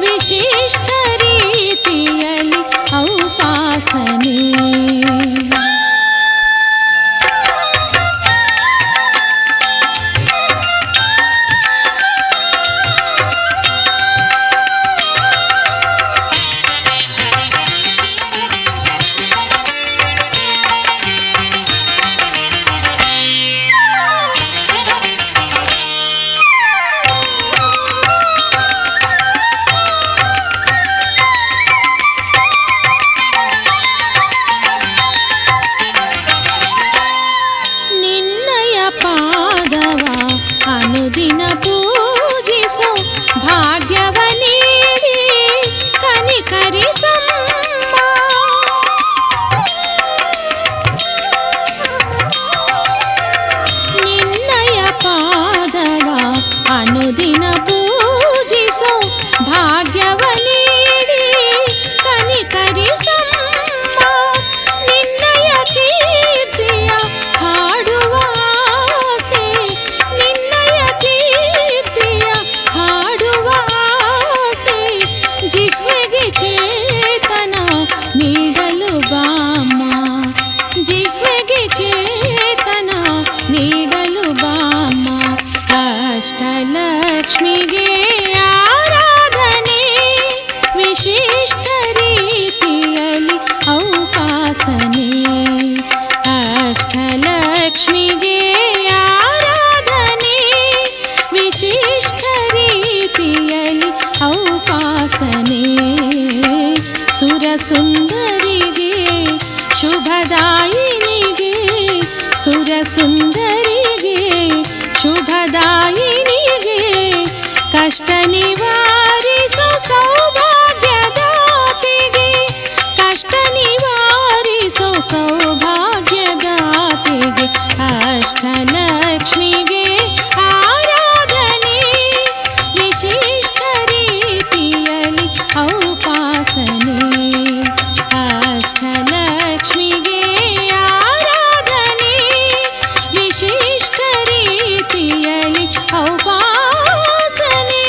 [SPEAKER 5] ವಿಶಿಷ್ಟ ರೀತಿಯಲ್ಲಿ ಔಪಾಸನೆ. ಪಾದವ ಅನುದಿನ ಪೂಜಿಸೋ ಭಾಗ್ಯವ ನೀಡಿ ಕನಿಕರಿಸಮ್ಮ. ನಿನ್ನಯ ಪಾದವ ಅನುದಿನ ಪೂಜಿಸೋ ಭಾಗ್ಯವ ನೀಡಿ ಕನಿಕರಿಸಮ್ಮ. ನಿನ್ನಯ ಕೀರ್ತಿಯ ಹಾಡುವ ಆಸೆ, ನಿನ್ನಯ ಕೀರ್ತಿಯ ಹಾಡುವ ಆಸೆ, ಜಿಹ್ವೆಗೆ ಚೇತನ ನೀಡಲು ಬಾಮ್ಮ, ಜಿಹ್ವೆಗೆ ಚೇತನ ನೀಡಲು ಬಾಮ್ಮ. ಅಷ್ಟಲಕ್ಷ್ಮಿಗೆ ಆರಾಧನೆ ವಿಶಿಷ್ಟ ರೀತಿಯಲ್ಲಿ ಔಪಾಸನೆ. ಅಷ್ಟಲಕ್ಷ್ಮಿಗೆ ಆರಾಧನೆ ವಿಶಿಷ್ಟ ರೀತಿಯಲ್ಲಿ ಔಪಾಸನೆ. ಸುರಸುಂದರಿಗೆ ಶುಭದಾಯಿನಿಗೆ, ಸುರಸುಂದರಿಗೆ ಶುಭದಾಯಿನಿಗೆ ಕಷ್ಟ ನಿವಾರಿಸೋ ಸೌಭಾಗ್ಯದಾತೆಗೆ, ಕಷ್ಟ ನಿವಾರಿಸೋ ಸೌಭಾಗ್ಯದಾತೆಗೆ, ಅಷ್ಟಲಕ್ಷ್ಮಿಗೆ ಆರಾಧನೆ, ವಿಶಿಷ್ಟ ರೀತಿಯಲ್ಲಿ ಔಪಾಸನೆ. ಅಷ್ಟಲಕ್ಷ್ಮಿಗೆ ಆರಾಧನೆ, ವಿಶಿಷ್ಟ ರೀತಿಯಲ್ಲಿ ಔಪಾಸನೆ.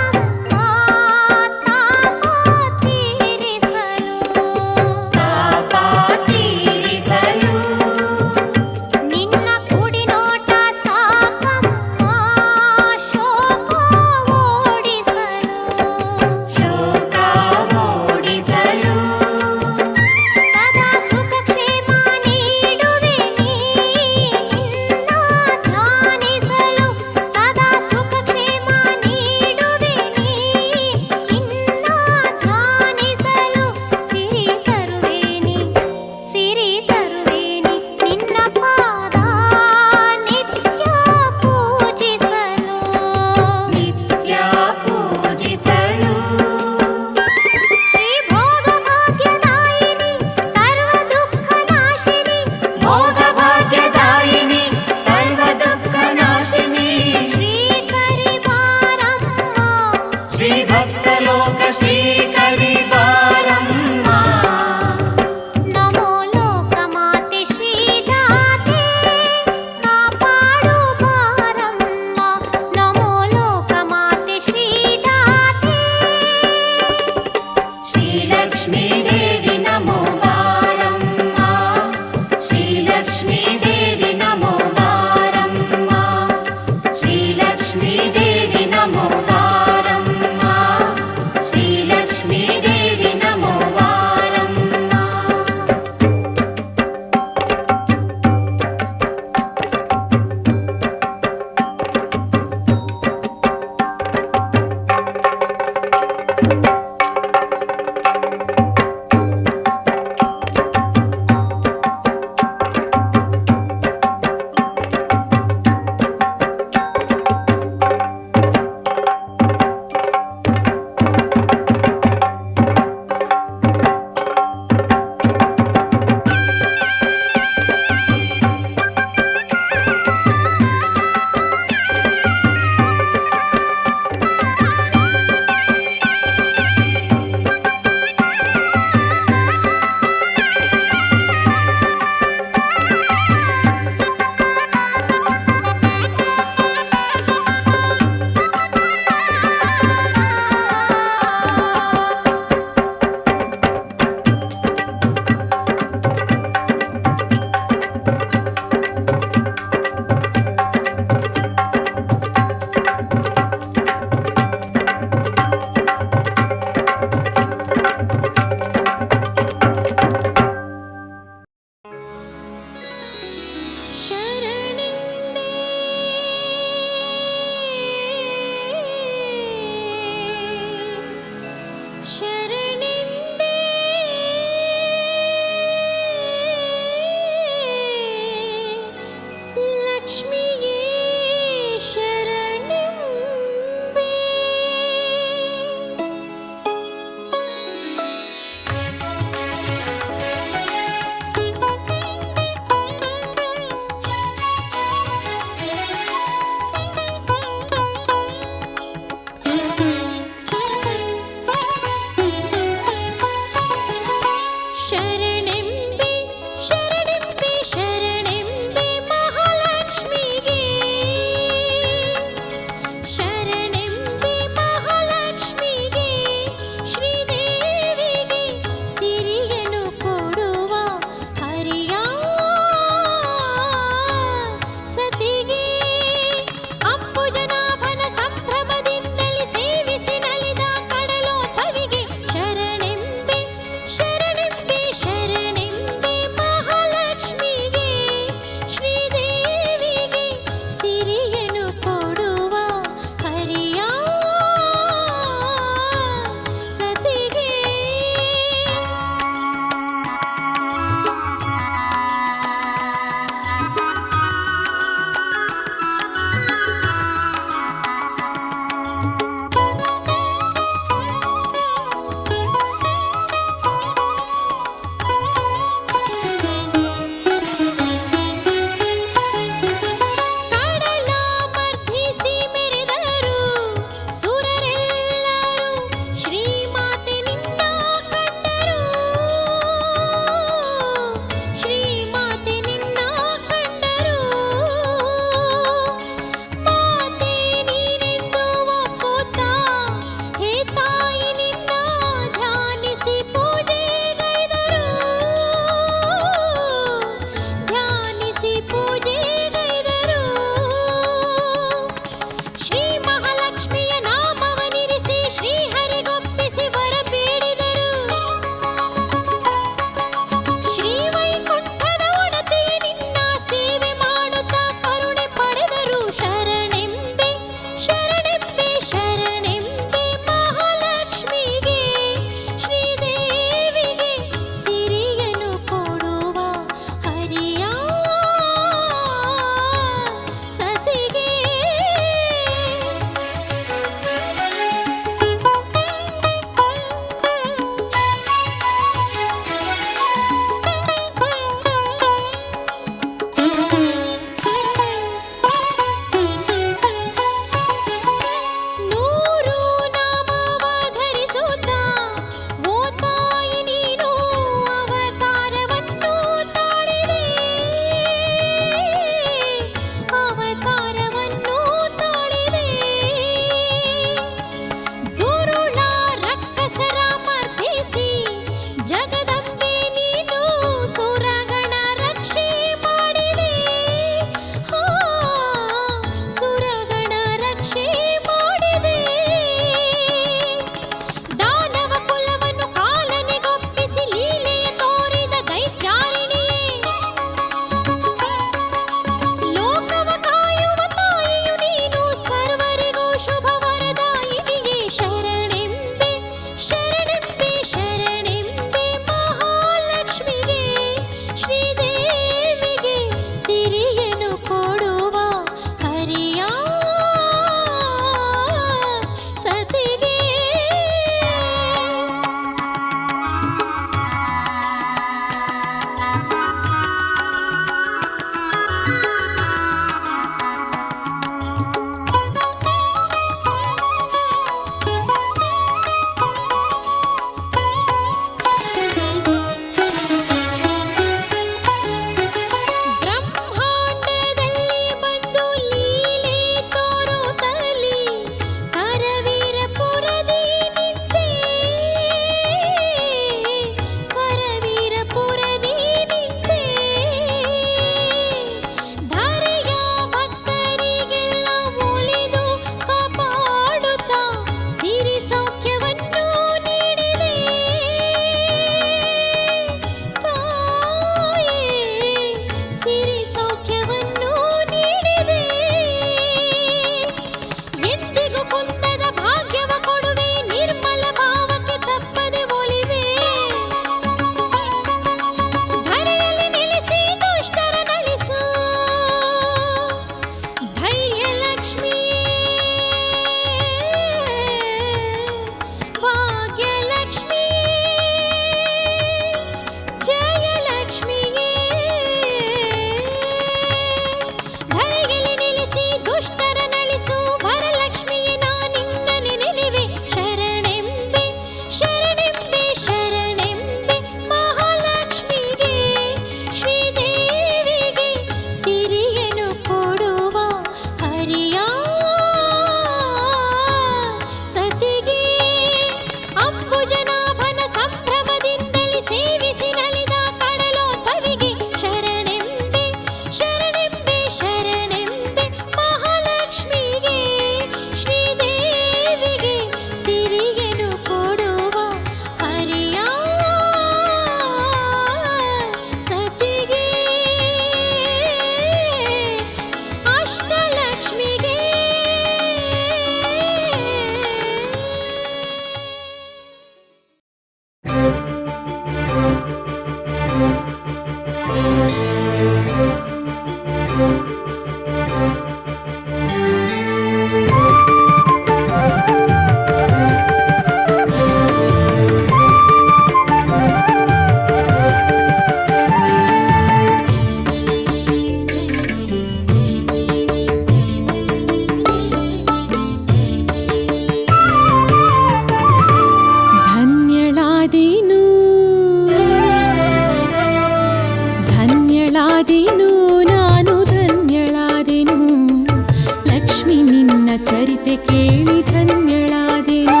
[SPEAKER 5] ಚರಿತೆ ಕೇಳಿ ಧನ್ಯಳಾದೆನು.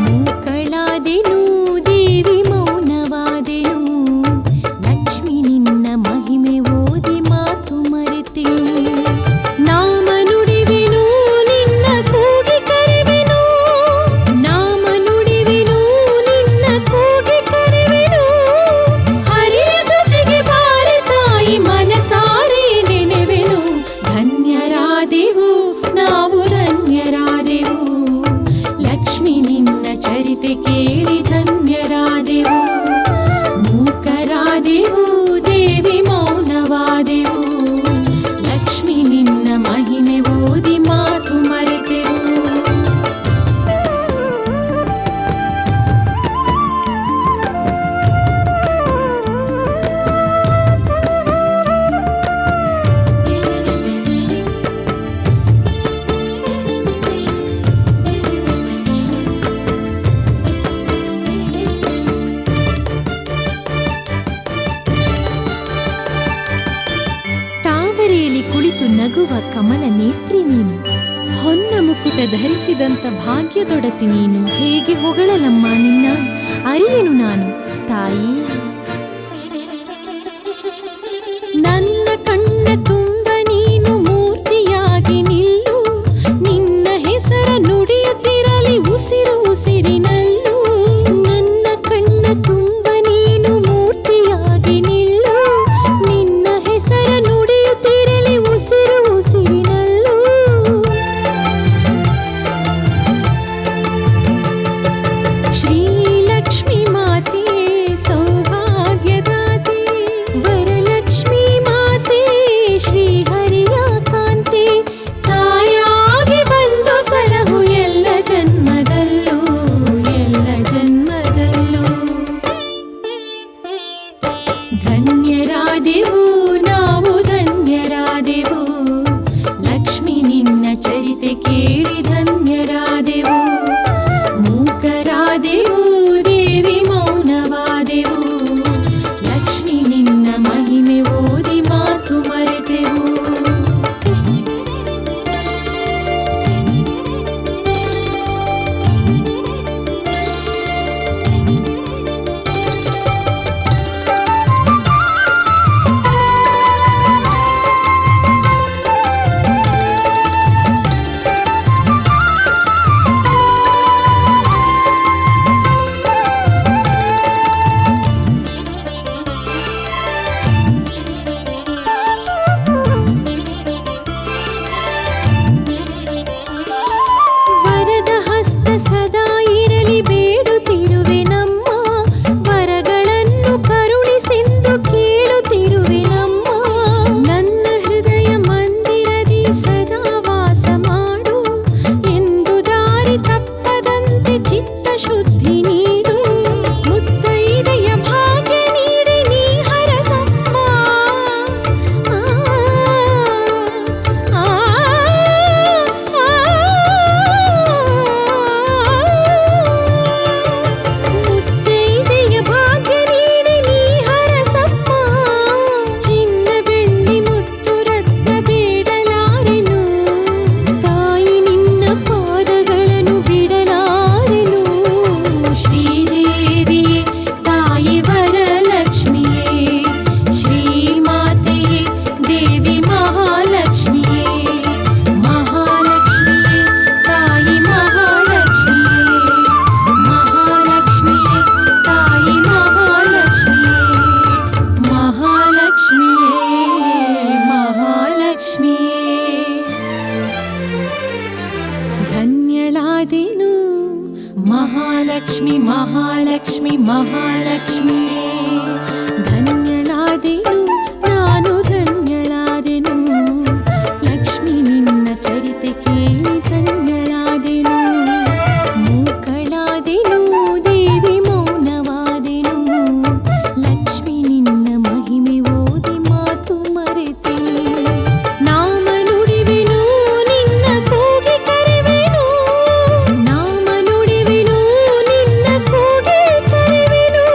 [SPEAKER 5] ಮೂಕಳಾದೆನು ದೇವಿ ಮೌನವಾದೆನು, ಲಕ್ಷ್ಮಿ ನಿನ್ನ ಮಹಿಮೆ ಓದಿ ಮಾತು ಮರೆತೆನು. ನಾಮ ನುಡಿವೆನು ನಿನ್ನ ಕೂಗಿ ಕರೆವೆನು, ನಾಮ ನುಡಿವೆನು ನಿನ್ನ ಕೂಗಿ ಕರೆವೆನು. ಹರಿಯ ಜೊತೆಗೆ ಬಾರೆ ತಾಯಿ ಮನಸಾರೆ ನೆನೆವೆನು. ಧನ್ಯರಾದೆವು ನಾವು ಧನ್ಯರಾದೆವು, ಲಕ್ಷ್ಮಿ ನಿನ್ನ ಚರಿತೆ ಕೇಳಿ ಧನ್ಯರಾದೆವು. ಮೂಕರಾದೆವು ದೇವಿ ಮೌನವಾದೆವು, ಲಕ್ಷ್ಮಿ ನಿನ್ನ ಮಹಿಮೆ ಓದಿ ಮಾತು ಮರೆತೆವು. ತಾವರೆಯಲ್ಲಿ ಕುಳಿತು ನಗುವ ಕಮಲ ನೇತ್ರಿ ನೀನು, ಹೊನ್ನ ಮುಕುಟ ಧರಿಸಿದಂತ ಭಾಗ್ಯದೊಡತಿ ನೀನು. ಹೇಗೆ ಹೊಗಳಲಮ್ಮ ನಿನ್ನ ಅರಿಯೆನು ನಾನು ತಾಯಿ. ನನ್ನ ಕಣ್ಣ ತುಂಬ ನೀನು ಮೂರ್ತಿಯಾಗಿ ನಿಲ್ಲು, ನಿನ್ನ ಹೆಸರ ನುಡಿಯುತ್ತಿರಲಿ ಉಸಿರು ಉಸಿರಿನಲ್ಲೂ. ನನ್ನ ಕಣ್ಣ ತುಂಬ ನೀನು ಮೂರ್ತಿಯಾಗಿ ನಿಲ್ಲು, ನಿನ್ನ ಹೆಸರ ನುಡಿಯುತ್ತಿರಲಿ ಉಸಿರು ಉಸಿರಿನಲ್ಲೂ. ಶ್ರೀಲಕ್ಷ್ಮಿ ಮಾತೆ ಸೌಭಾಗ್ಯದಾತೆ, ವರಲಕ್ಷ್ಮಿ ಮಾತೆ ಶ್ರೀಹರಿಯ ಕಾಂತೆ. ತಾಯಾಗಿ ಬಂದು ಸಲಹು ಎಲ್ಲ ಜನ್ಮದಲ್ಲೂ, ಎಲ್ಲ ಜನ್ಮದಲ್ಲೂ. ಧನ್ಯರಾದೆವು ನಾವು ಧನ್ಯರಾದೆವು, ಲಕ್ಷ್ಮಿ ನಿನ್ನ ಚರಿತೆ ಕೇಳಿ ಧನ್ಯರಾದೆವು. ಮೂಕರಾದೆವು ದೇವಿ ಮೌನವಾದೆವು, ಲಕ್ಷ್ಮಿ ನಿನ್ನ ಮಹಿಮೆ ಓದಿ ಮಾತು ಮರೆತೆವು. ವರದ ಹಸ್ತ ಸದಾ ಇರಲಿ ಬೇಡುತ್ತಿರುವೆ ನಮ್ಮ, ವರಗಳನ್ನು ಕರುಣಿಸೆಂದು ಕೇಳುತ್ತಿರುವೆ ನಮ್ಮ. ನನ್ನ ಹೃದಯ ಮಂದಿರದಿ ಸದಾ ವಾಸ ಮಾಡು, ಎಂದು ದಾರಿ ತಪ್ಪದಂತೆ ಚಿತ್ತ ಶುದ್ಧಿ ನೀಡು. ಮುತ್ತೈದೆಯ ಭಾಗ್ಯ ನೀಡಿ ನೀ ಹರಸಮ್ಮ. ಮುತ್ತೈದೆಯ ಭಾಗ್ಯ ನೀಡಿ ನೀ ಹರಸಮ್ಮ. ಚಿನ್ನ ಬೆಳ್ಳಿ ಮುತ್ತು ರತ್ನ ಬೇಡಲಾರೆನು, ತಾಯಿ ನಿನ್ನ ಪಾದಗಳನ್ನು ಬಿಡಲಾರೆನು. ಶ್ರೀದೇವಿಯೇ ತಾಯಿ ವರಲಕ್ಷ್ಮಿಯೇ, ಶ್ರೀಮಾತೆಯೇ ದೇವಿ ಮಹಾಲಕ್ಷ್ಮಿಯೇ. ಮಹಾಲಕ್ಷ್ಮಿಯೇ ತಾಯಿ ಮಹಾಲಕ್ಷ್ಮಿಯೇ, ಮಹಾಲಕ್ಷ್ಮಿಯೇ ತಾಯಿ ಮಹಾಲಕ್ಷ್ಮಿಯೇ. ಮಹಾಲಕ್ಷ್ಮಿಯೇ ಮಹಾಲಕ್ಷ್ಮಿಯೇ. ಧನ್ಯಳಾದೆನು ಮಹಾಲಕ್ಷ್ಮಿ ಮಹಾಲಕ್ಷ್ಮಿ ಮಹಾಲಕ್ಷ್ಮಿಯೇ. ಧನ್ಯಳಾದೆನು ನಾನು ಧನ್ಯಳಾದೆನು, ಲಕ್ಷ್ಮಿ ನಿನ್ನ ಚರಿತೆ ಕೇಳಿ ಧನ್ಯಳಾದೆನು. ಮೂಕಳಾದೆನು ದೇವಿ ಮೌನವಾದೆನು, ಲಕ್ಷ್ಮಿ ನಿನ್ನ ಮಹಿಮೆ ಓದಿ ಮಾತು ಮರೆತೆನು. ನಾಮ ನುಡಿವೆನು ನಿನ್ನ ಕೂಗಿ ಕರೆವೆನು, ನಾಮ ನುಡಿವೆನು ನಿನ್ನ ಕೂಗಿ ಕರೆವೆನು.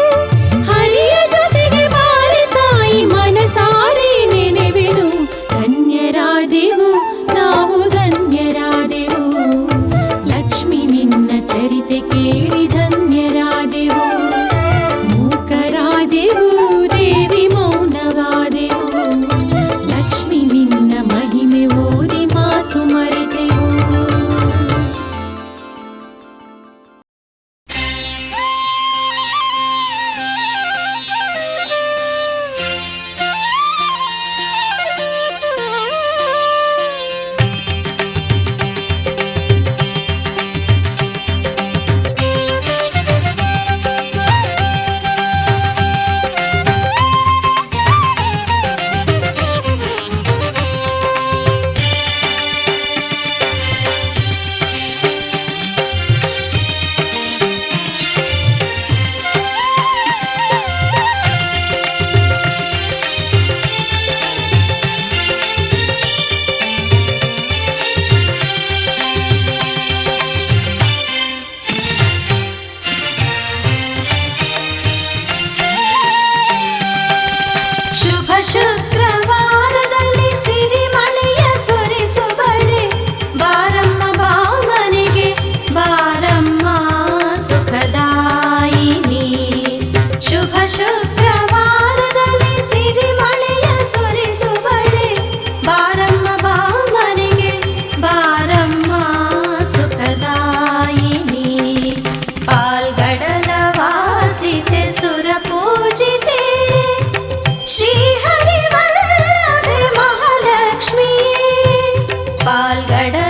[SPEAKER 5] ಹರಿಯ ಜೊತೆಗೆ ಬಾರೆ ತಾಯಿ ಮನಸಾರೆ ನೆನೆವೆನು. ಧನ್ಯರಾದೆವು ನಾವು ಧನ್ಯರಾದೆವು,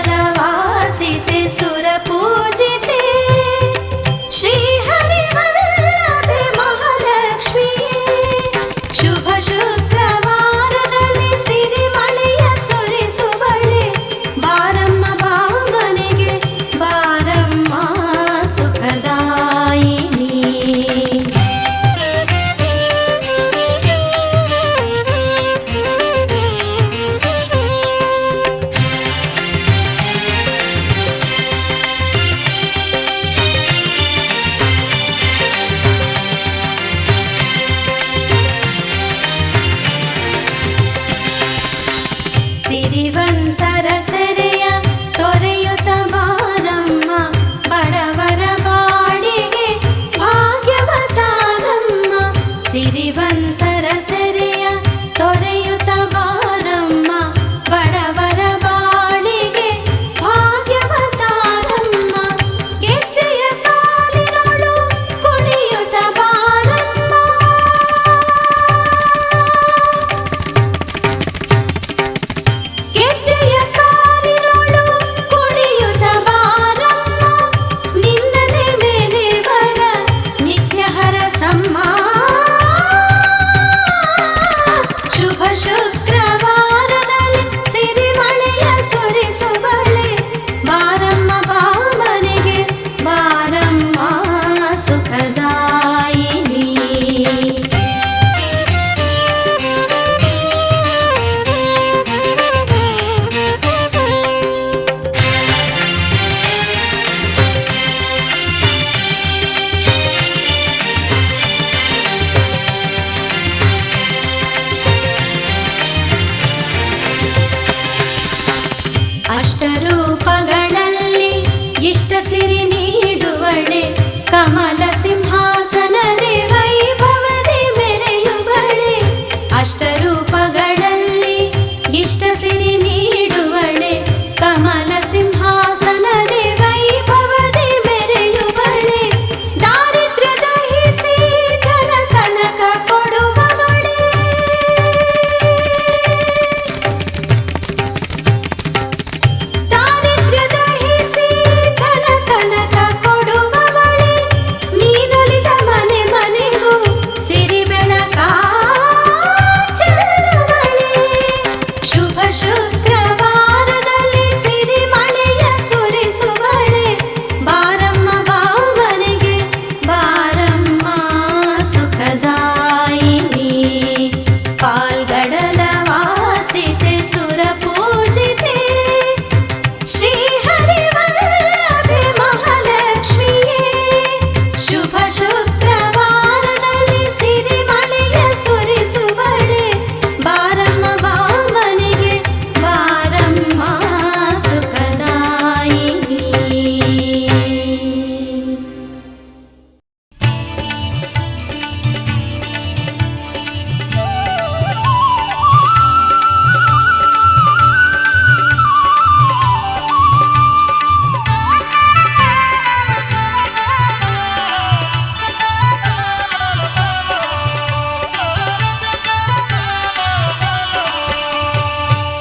[SPEAKER 3] पाल्गडलवासिते सुरपूजिते श्रीहरिवल्लभे महालक्ष्मी शुभ ಶುಕ್ರವಾರದಲ್ಲಿ ಸಿರಿಮಳೆಯ ಸುರಿಸುವಳೆ ಬಾರಮ್ಮ ಬಾಮನೆಗೆ ಬಾರಮ್ಮ ಸುಖದಾಯಿನಿ ಸಿರಿವಂತರ ಸೆರೆಯ ತೊರೆಯುತ್ತ ಬಾರಮ್ಮ ಬಡವರ ಬಾಡಿಗೆ ಭಾಗ್ಯವತಾರಮ್ಮ ಸಿರಿವಂತರ ಸೆರೆಯ ತೊರೆಯುತ್ತ ಬಾರಮ್ಮ ಬಡವರ ಬಾಡಿಗೆ ಭಾಗ್ಯವತಾರಮ್ಮ ಗೆಜ್ಜೆಯ ಕಾಲಿನೊಳು ಕುಣಿಯುತ್ತ ಬಾರಮ್ಮ ಗೆಜ್ಜೆಯ ಕಾಲಿನೊಳು ಕುಣಿಯುತ್ತ ಬಾರಮ್ಮ ನಿನ್ನನೆ ಮೇಲೆವರ ನಿತ್ಯ ಹರಸಮ್ಮ ಶುಭ ಶುಕ್ರವಾರದಲ್ಲಿ ಸಿರಿಮಳೆಯ ಸುರಿಸುವಳೆ ಬಾರಮ್ಮ ಬಾಮನೆಗೆ ಬಾರಮ್ಮ ಸುಖದಾಯಿನಿ ಅಷ್ಟರೂಪಗಳಲ್ಲಿ ಇಷ್ಟ ಸಿರಿ ನೀಡುವಳೆ ಕಮಲ ಸಿಂಹಾಸನದಿ ವೈಭವದಿ ಮೆರೆಯುವಳೆ ಅಷ್ಟರೂಪಗಳಲ್ಲಿ ಇಷ್ಟ ಸಿರಿ ನೀಡುವಳೆ ಕಮಲ ಸಿಂಹಾಸನದಿ ವೈಭವದಿ ಮೆರೆಯುವಳೆ ದಾರಿದ್ರ್ಯ ದಹಿಸಿ ಧನ ಕನಕ ಕೊಡುವವಳೆ ದಾರಿದ್ರ್ಯ ದಹಿಸಿ ಧನ ಕನಕ ಕೊಡುವವಳೆ ನೀನೊಲಿದ ಮನೆ ಮನೆಗೂ ಸಿರಿ ಬೆಳಕ ಚೆಲ್ಲುವಳೆ ಶುಭ ಶುಕ್ರವಾರದಲ್ಲಿ ಸಿರಿಮಳೆಯ ಸುರಿಸುವಳೆ ಬಾರಮ್ಮ ಬಾಮನೆಗೆ ಬಾರಮ್ಮ ಸುಖದಾಯಿನಿ ಪಾಲ್ಗಡಲವಾಸಿತೆ ಸುರಪೂಜಿತೆ ಶ್ರೀಹರಿವಲ್ಲಭೆ ಮಹಾಲಕ್ಷ್ಮಿಯೇ ಶುಭ ಶುಕ್ರವಾರದಲ್ಲಿ ಸಿರಿಮಳೆಯ ಸುರಿಸುವಳೆ ಬಾರಮ್ಮ ಬಾಮನೆಗೆ ಬಾರಮ್ಮ ಸುಖದಾಯಿನಿ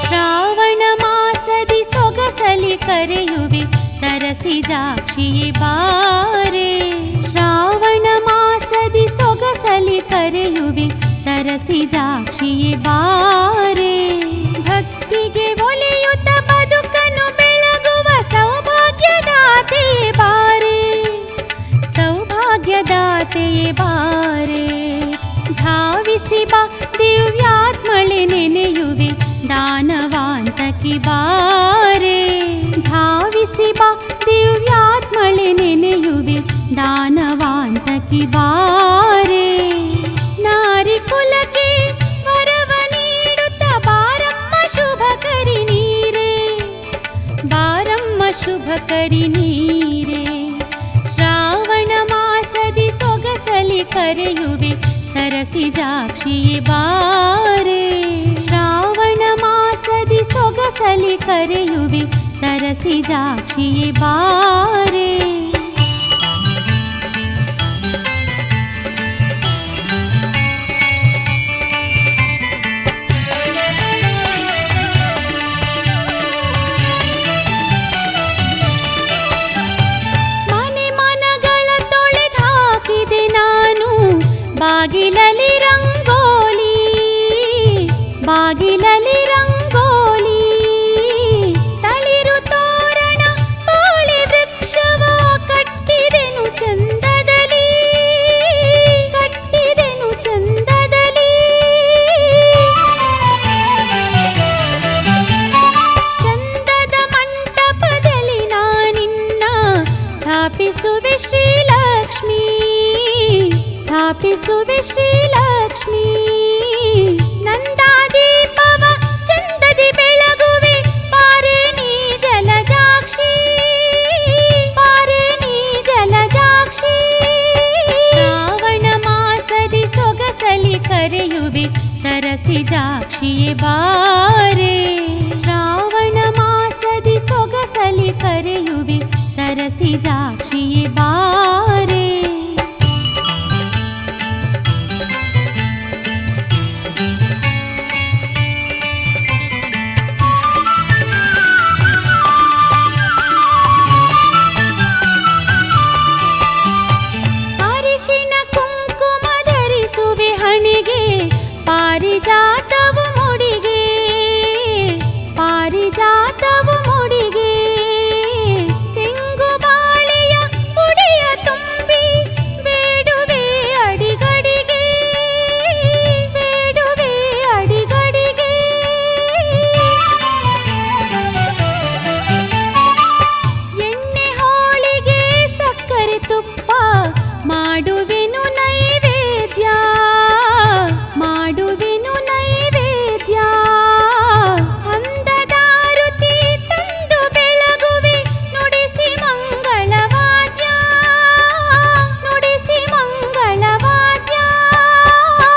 [SPEAKER 5] ಶ್ರಾವಣ ಮಾಸದಿ ಸೊಗಸಲಿ ಕರೆಯುವೆ ಸರಸಿಜಾಕ್ಷಿಯೇ ಬಾರೆ ಶ್ರಾವಣ ಮಾಸದಿ ಸೊಗಸಲಿ ಕರೆಯುವೆ ಸರಸಿಜಾಕ್ಷಿಯೇ ಬಾರೆ ಭಕ್ತಿಗೆ ಒಲಿಯುತ್ತ ಬದುಕನ್ನು ಬೆಳಗುವ ಸೌಭಾಗ್ಯದಾತೆಯೇ ಬಾರೆ ಸೌಭಾಗ್ಯದಾತೆಯೇ ಬಾರೆ ಧಾವಿಸಿ ಬಾ ದಿವ್ಯಾತ್ಮಳೆ ನೆನೆಯುವೆ ದಾನವಾಂತಕಿ ಬಾರೆ ಧಾವಿಸಿ ಬಾ ದಿವ್ಯಾತ್ಮಳೆ ನೆನೆಯುವೆ ದಾನವಾಂತಕಿ ಬಾರೆ ನಾರಿ ಕುಲಕ್ಕೆ ವರವ ನೀಡುತ್ತ ಬಾರಮ್ಮ ಶುಭಕರಿ ನೀರೇ ಬಾರಮ್ಮ ಶುಭಕರಿ ನೀರೇ ಶ್ರಾವಣ ಮಾಸದಿ ಸೊಗಸಲಿ ಕರೆಯುವೆ ಸರಸಿಜಾಕ್ಷಿಯೇ ಬಾರೆ ಶ್ರಾವಣ ಮಾಸದಿ ಸೊಗಸಲಿ ಕರೆಯುವೆ ಸರಸಿಜಾಕ್ಷಿಯೇ ಬಾರೆ
[SPEAKER 1] ಬಾಗಿಲಲಿ ರಂಗೋಲಿ, ಬಾಗಿಲಲಿ ರಂಗೋಲಿ, ತಳಿರು ತೋರಣ ಬಾಳೆ ವೃಕ್ಷವ ಕಟ್ಟಿದೆನು ಚಂದದಲ್ಲಿ, ಕಟ್ಟಿದೆನು ಚಂದದಲ್ಲಿ. ಚಂದದ ಮಂಟಪದಲ್ಲಿ ನಾನಿನ್ನ ಸ್ಥಾಪಿಸುವೆ ಶ್ರೀಲಕ್ಷ್ಮೀ, ಸ್ಥಾಪಿಸುವೆ ಶ್ರೀಲಕ್ಷ್ಮೀ. ನಂದಾದೀಪವ ಚಂದದಿ ಬೆಳಗುವೆ ಪಾರೆ ನೀ ಜಲಜಾಕ್ಷಿ, ಪಾರೆ ನೀ ಜಲಜಾಕ್ಷಿ. ಶ್ರಾವಣ ಮಾಸದಿ ಸೊಗಸಲಿ ಕರೆಯುವೆ ಸರಸಿಜಾಕ್ಷಿಯೇ ಬಾರೆ, ಶ್ರಾವಣ ಮಾಸದಿ ಸೊಗಸಲಿ ಕರೆಯುವೆ ಸರಸಿಜಾಕ್ಷಿಯೇ ಬಾರೆ. ಅರಿಶಿನ ಕುಂಕುಮ ಧರಿಸುವೆ ಹಣೆಗೆ, ಪಾರಿಜಾತವು ಮುಡಿಗೆ, ಪಾರಿಜಾತವು ಮುಡಿಗೆ. ತೆಂಗು ಬಾಳೆಯ ಪುಡಿಯ ತುಂಬಿ ಬೇಡುವೆ ಅಡಿಗಡಿಗೆ, ಬೇಡುವೆ ಅಡಿಗಡಿಗೆ. ಎಣ್ಣೆ ಹೋಳಿಗೆ ಸಕ್ಕರೆ ತುಪ್ಪ ಮಾಡುವೆನು ನೈವೇದ್ಯ, ಮಾಡುವೆನು ನೈವೇದ್ಯ. ಅಂದದಾರುತಿ ತಂದು ಬೆಳಗುವೆ ನುಡಿಸಿ ಮಂಗಳವಾದ್ಯ, ನುಡಿಸಿ ಮಂಗಳವಾದ್ಯ.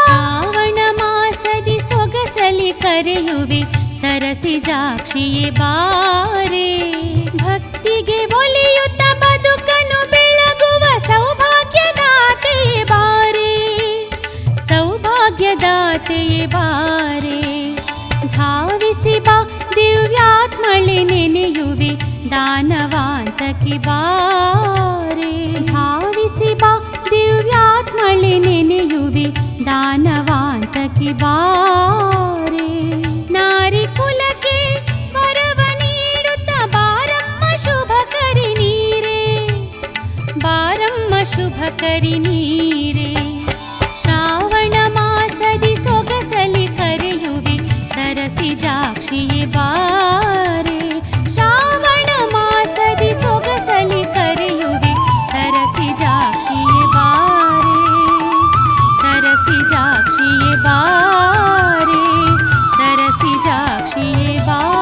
[SPEAKER 1] ಶ್ರಾವಣ ಮಾಸದಿ ಸೊಗಸಲಿ ಕರೆಯುವೆ ಸರಸಿಜಾಕ್ಷಿಯೇ ಬಾರೆ, ಭಕ್ತಿಗೆ ಒಲಿಯುತ್ತ ಬದುಕನು ಬೆಳಗುವ ಸೌಭಾಗ್ಯದಾತೆಯೇ ಬಾರೆ, ಸೌಭಾಗ್ಯದಾತೆಯೇ ಬಾರೆ. ಧಾವಿಸಿ ಬಾ ದಿವ್ಯಾತ್ಮಳೆ ನೆನೆಯುವೆ ದಾನವಾಂತಕಿ ಬಾರೆ, ಧಾವಿಸಿ ಬಾ ದಿವ್ಯಾತ್ಮಳೆ ನೆನೆಯುವೆ ದಾನವಾಂತಕಿ ಬಾರೆ. ನಾರಿ ಕುಲಕ್ಕೆ ವರವ ನೀಡುತ್ತ ಬಾರಮ್ಮ ಶುಭಕರಿ ನೀರೇ, ಬಾರಮ್ಮ ಶುಭಕರಿ ನೀರೇ. ಶ್ರಾವಣ ಮಾಸದಿ ಸೊಗಸಲಿ ಕರೆಯುವೆ ಸರಸಿಜಾಕ್ಷಿಯೇ ಬಾರೆ, ಶ್ರಾವಣ ಮಾಸದಿ ಸೊಗಸಲಿ ಕರೆಯುವೆ ಸರಸಿಜಾಕ್ಷಿಯೇ ಬಾರೆ, ಸರಸಿಜಾಕ್ಷಿಯೇ ಬಾರೆ, ಸರಸಿಜಾಕ್ಷಿಯೇ ಬಾರೆ.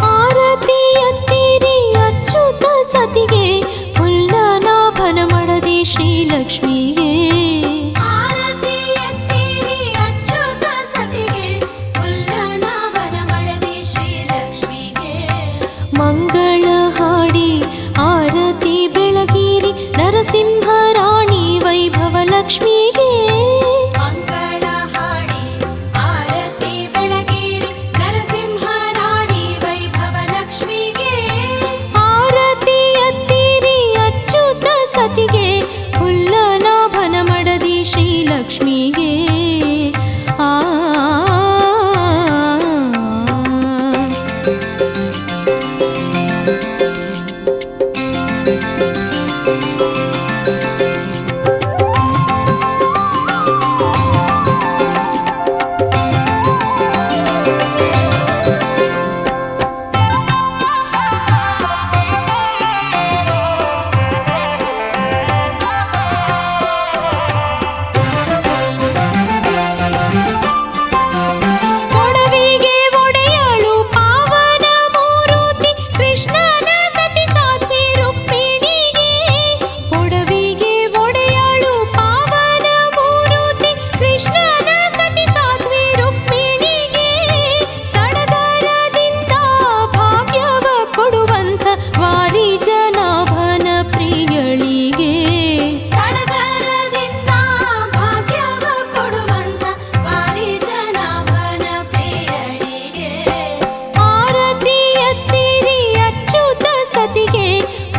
[SPEAKER 3] ಆರತಿ ಎತ್ತಿರಿ ಅಚ್ಯುತ ಸತಿಗೆ, ಪುಲ್ಲನಾಭನ ಮಡದಿ ಶ್ರೀಲಕ್ಷ್ಮಿಗೆ. ಆರತಿ ಎತ್ತಿರಿ ಅಚ್ಯುತ ಸತಿಗೆ, ಪುಲ್ಲನಾಭನ ಮಡದಿ ಶ್ರೀಲಕ್ಷ್ಮಿಗೆ. ಮಂಗಳ ಹಾಡಿ ಆರತಿ ಬೆಳಗಿರಿ ನರಸಿಂಹ ರಾಣಿ ವೈಭವ ಲಕ್ಷ್ಮಿಗೆ. ಮಂಗಳ ಹಾಡಿ ಆರತಿ ಬೆಳಗಿರಿ ನರಸಿಂಹ ರಾಣಿ ವೈಭವ ಲಕ್ಷ್ಮಿಗೆ. ಆರತಿ ಎತ್ತಿರಿ ಅಚ್ಯುತ ಸತಿಗೆ, ಪುಲ್ಲನಾಭನ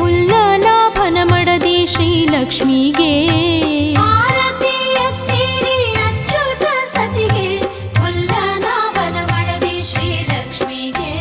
[SPEAKER 3] ಹುಲ್ಲನಾಭನ ಮಡದಿ ಶ್ರೀಲಕ್ಷ್ಮಿಗೆ.
[SPEAKER 2] ಆರತಿ ಎತ್ತಿರಿ ಅಚ್ಯುತ ಸತಿಗೆ, ಹುಲ್ಲನಾಭನ ಮಡದಿ ಶ್ರೀಲಕ್ಷ್ಮಿಗೆ.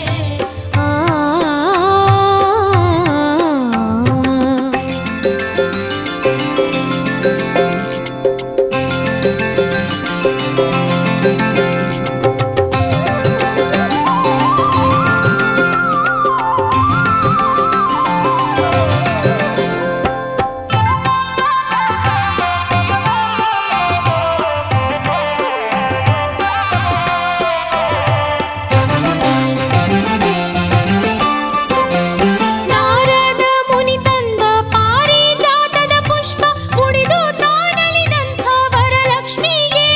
[SPEAKER 3] ನಾರದ ಮುನಿ ತಂದ ಪಾರಿಜಾತದ ಪುಷ್ಪ ಮುಡಿದು ತಾನಲಿದಂಥ ವರಲಕ್ಷ್ಮಿಗೆ.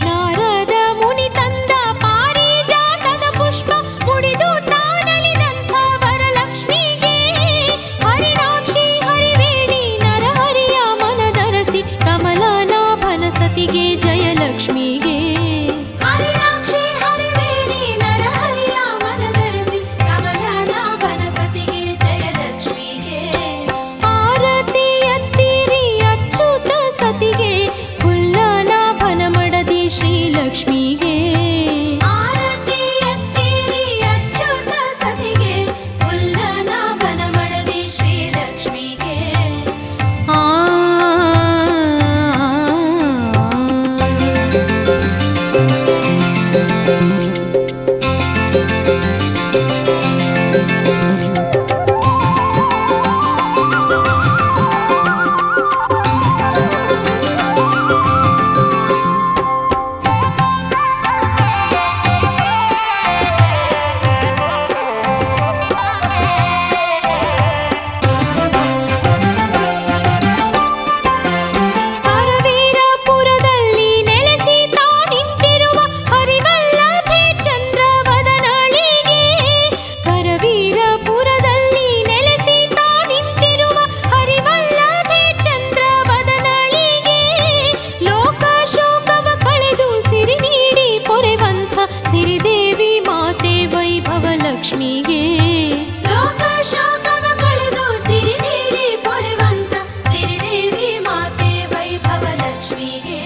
[SPEAKER 3] ನಾರದ ಮುನಿ ತಂದ ಪಾರಿಜಾತದ ಪುಷ್ಪ ಮುಡಿದು ತಾನಲಿದಂಥ ವರಲಕ್ಷ್ಮಿಗೆ. ಹರಿಣಾಕ್ಷಿ ಹರಿವೇಣಿ ನರಹರಿಯ ಮನದರಸಿ ಕಮಲನಾಭನ ಸತಿಗೆ ಜಯಲಕ್ಷ್ಮಿಗೆ.
[SPEAKER 2] ಹರಿಣಾಕ್ಷಿ ಹರಿವೇಣಿ ನರಹರಿಯ ಮನದರಸಿ ಕಮಲನಾಭನ ಸತಿಗೆ ಜಯಲಕ್ಷ್ಮಿಗೆ.
[SPEAKER 3] ಆರತಿ ಎತ್ತಿರಿ ಅಚ್ಯುತ ಸತಿಗೆ, ಹುಲ್ಲನಾಭನ ಮಡದಿ ಶ್ರೀಲಕ್ಷ್ಮಿಗೆ.
[SPEAKER 2] ಆರತಿ ಎತ್ತಿರಿ ಅಚ್ಯುತ ಸತಿಗೆ, ಹುಲ್ಲನಾಭನ ಮಡದಿ ಶ್ರೀಲಕ್ಷ್ಮಿಗೆ.
[SPEAKER 3] ಆ ಕರವೀರಪುರದಲ್ಲಿ ನೆಲೆಸಿ ತಾ ನಿಂತಿರುವ ಹರಿವಲ್ಲಭೆ ಚಂದ್ರವದನಳಿಗೆ. ಕರವೀರಪುರದಲ್ಲಿ ನೆಲೆಸಿ ತಾ ನಿಂತಿರುವ ಹರಿವಲ್ಲಭೆ ಚಂದ್ರವದನಳಿಗೆ. ಲೋಕ ಶೋಕವ ಕಳೆದು ಸಿರಿ ನೀಡಿ ಪೊರೆವಂಥ ಸಿರಿದೇವಿ ಮಾತೆ ವೈಭವ ಲಕ್ಷ್ಮಿಗೆ.
[SPEAKER 2] ಲೋಕ ಶೋಕವ ಕಳೆದು ಸಿರಿ ನೀಡಿ ಪೊರೆವಂತ ಸಿರಿದೇವಿ ಮಾತೆ ವೈಭವ ಲಕ್ಷ್ಮಿಗೆ.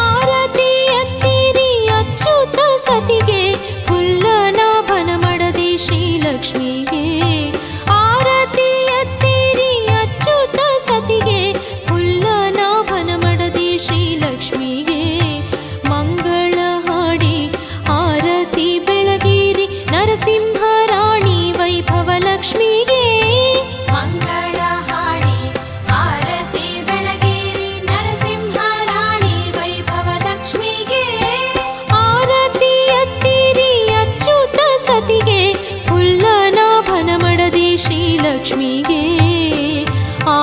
[SPEAKER 3] ಆರತಿ ಎತ್ತಿರಿ ಅಚ್ಯುತ ಸತಿಗೆ, ಹುಲ್ಲನಾಭನ ಮಡದಿ ಶ್ರೀಲಕ್ಷ್ಮಿಗೆ. ಆರತಿ ಎತ್ತಿರಿ ಅಚ್ಯುತ ಸತಿಗೆ, ಹುಲ್ಲನಾಭನ ಮಡದಿ ಶ್ರೀಲಕ್ಷ್ಮಿಗೆ. ಮಂಗಳ ಹಾಡಿ ಆರತಿ ಬೆಳಗಿರಿ ನರಸಿಂಹ ರಾಣಿ ವೈಭವ ಲಕ್ಷ್ಮಿಗೆ.
[SPEAKER 2] ಮಂಗಳ ಹಾಡಿ ಆರತಿ ಬೆಳಗಿರಿ ನರಸಿಂಹ ರಾಣಿ ವೈಭವ ಲಕ್ಷ್ಮಿಗೆ.
[SPEAKER 3] ಆರತಿ ಎತ್ತಿರಿ ಅಚ್ಯುತ ಸತಿಗೆ, ಹುಲ್ಲನಾಭನ ಮಡದಿ ಶ್ರೀಲಕ್ಷ್ಮಿಗೆ. ಆ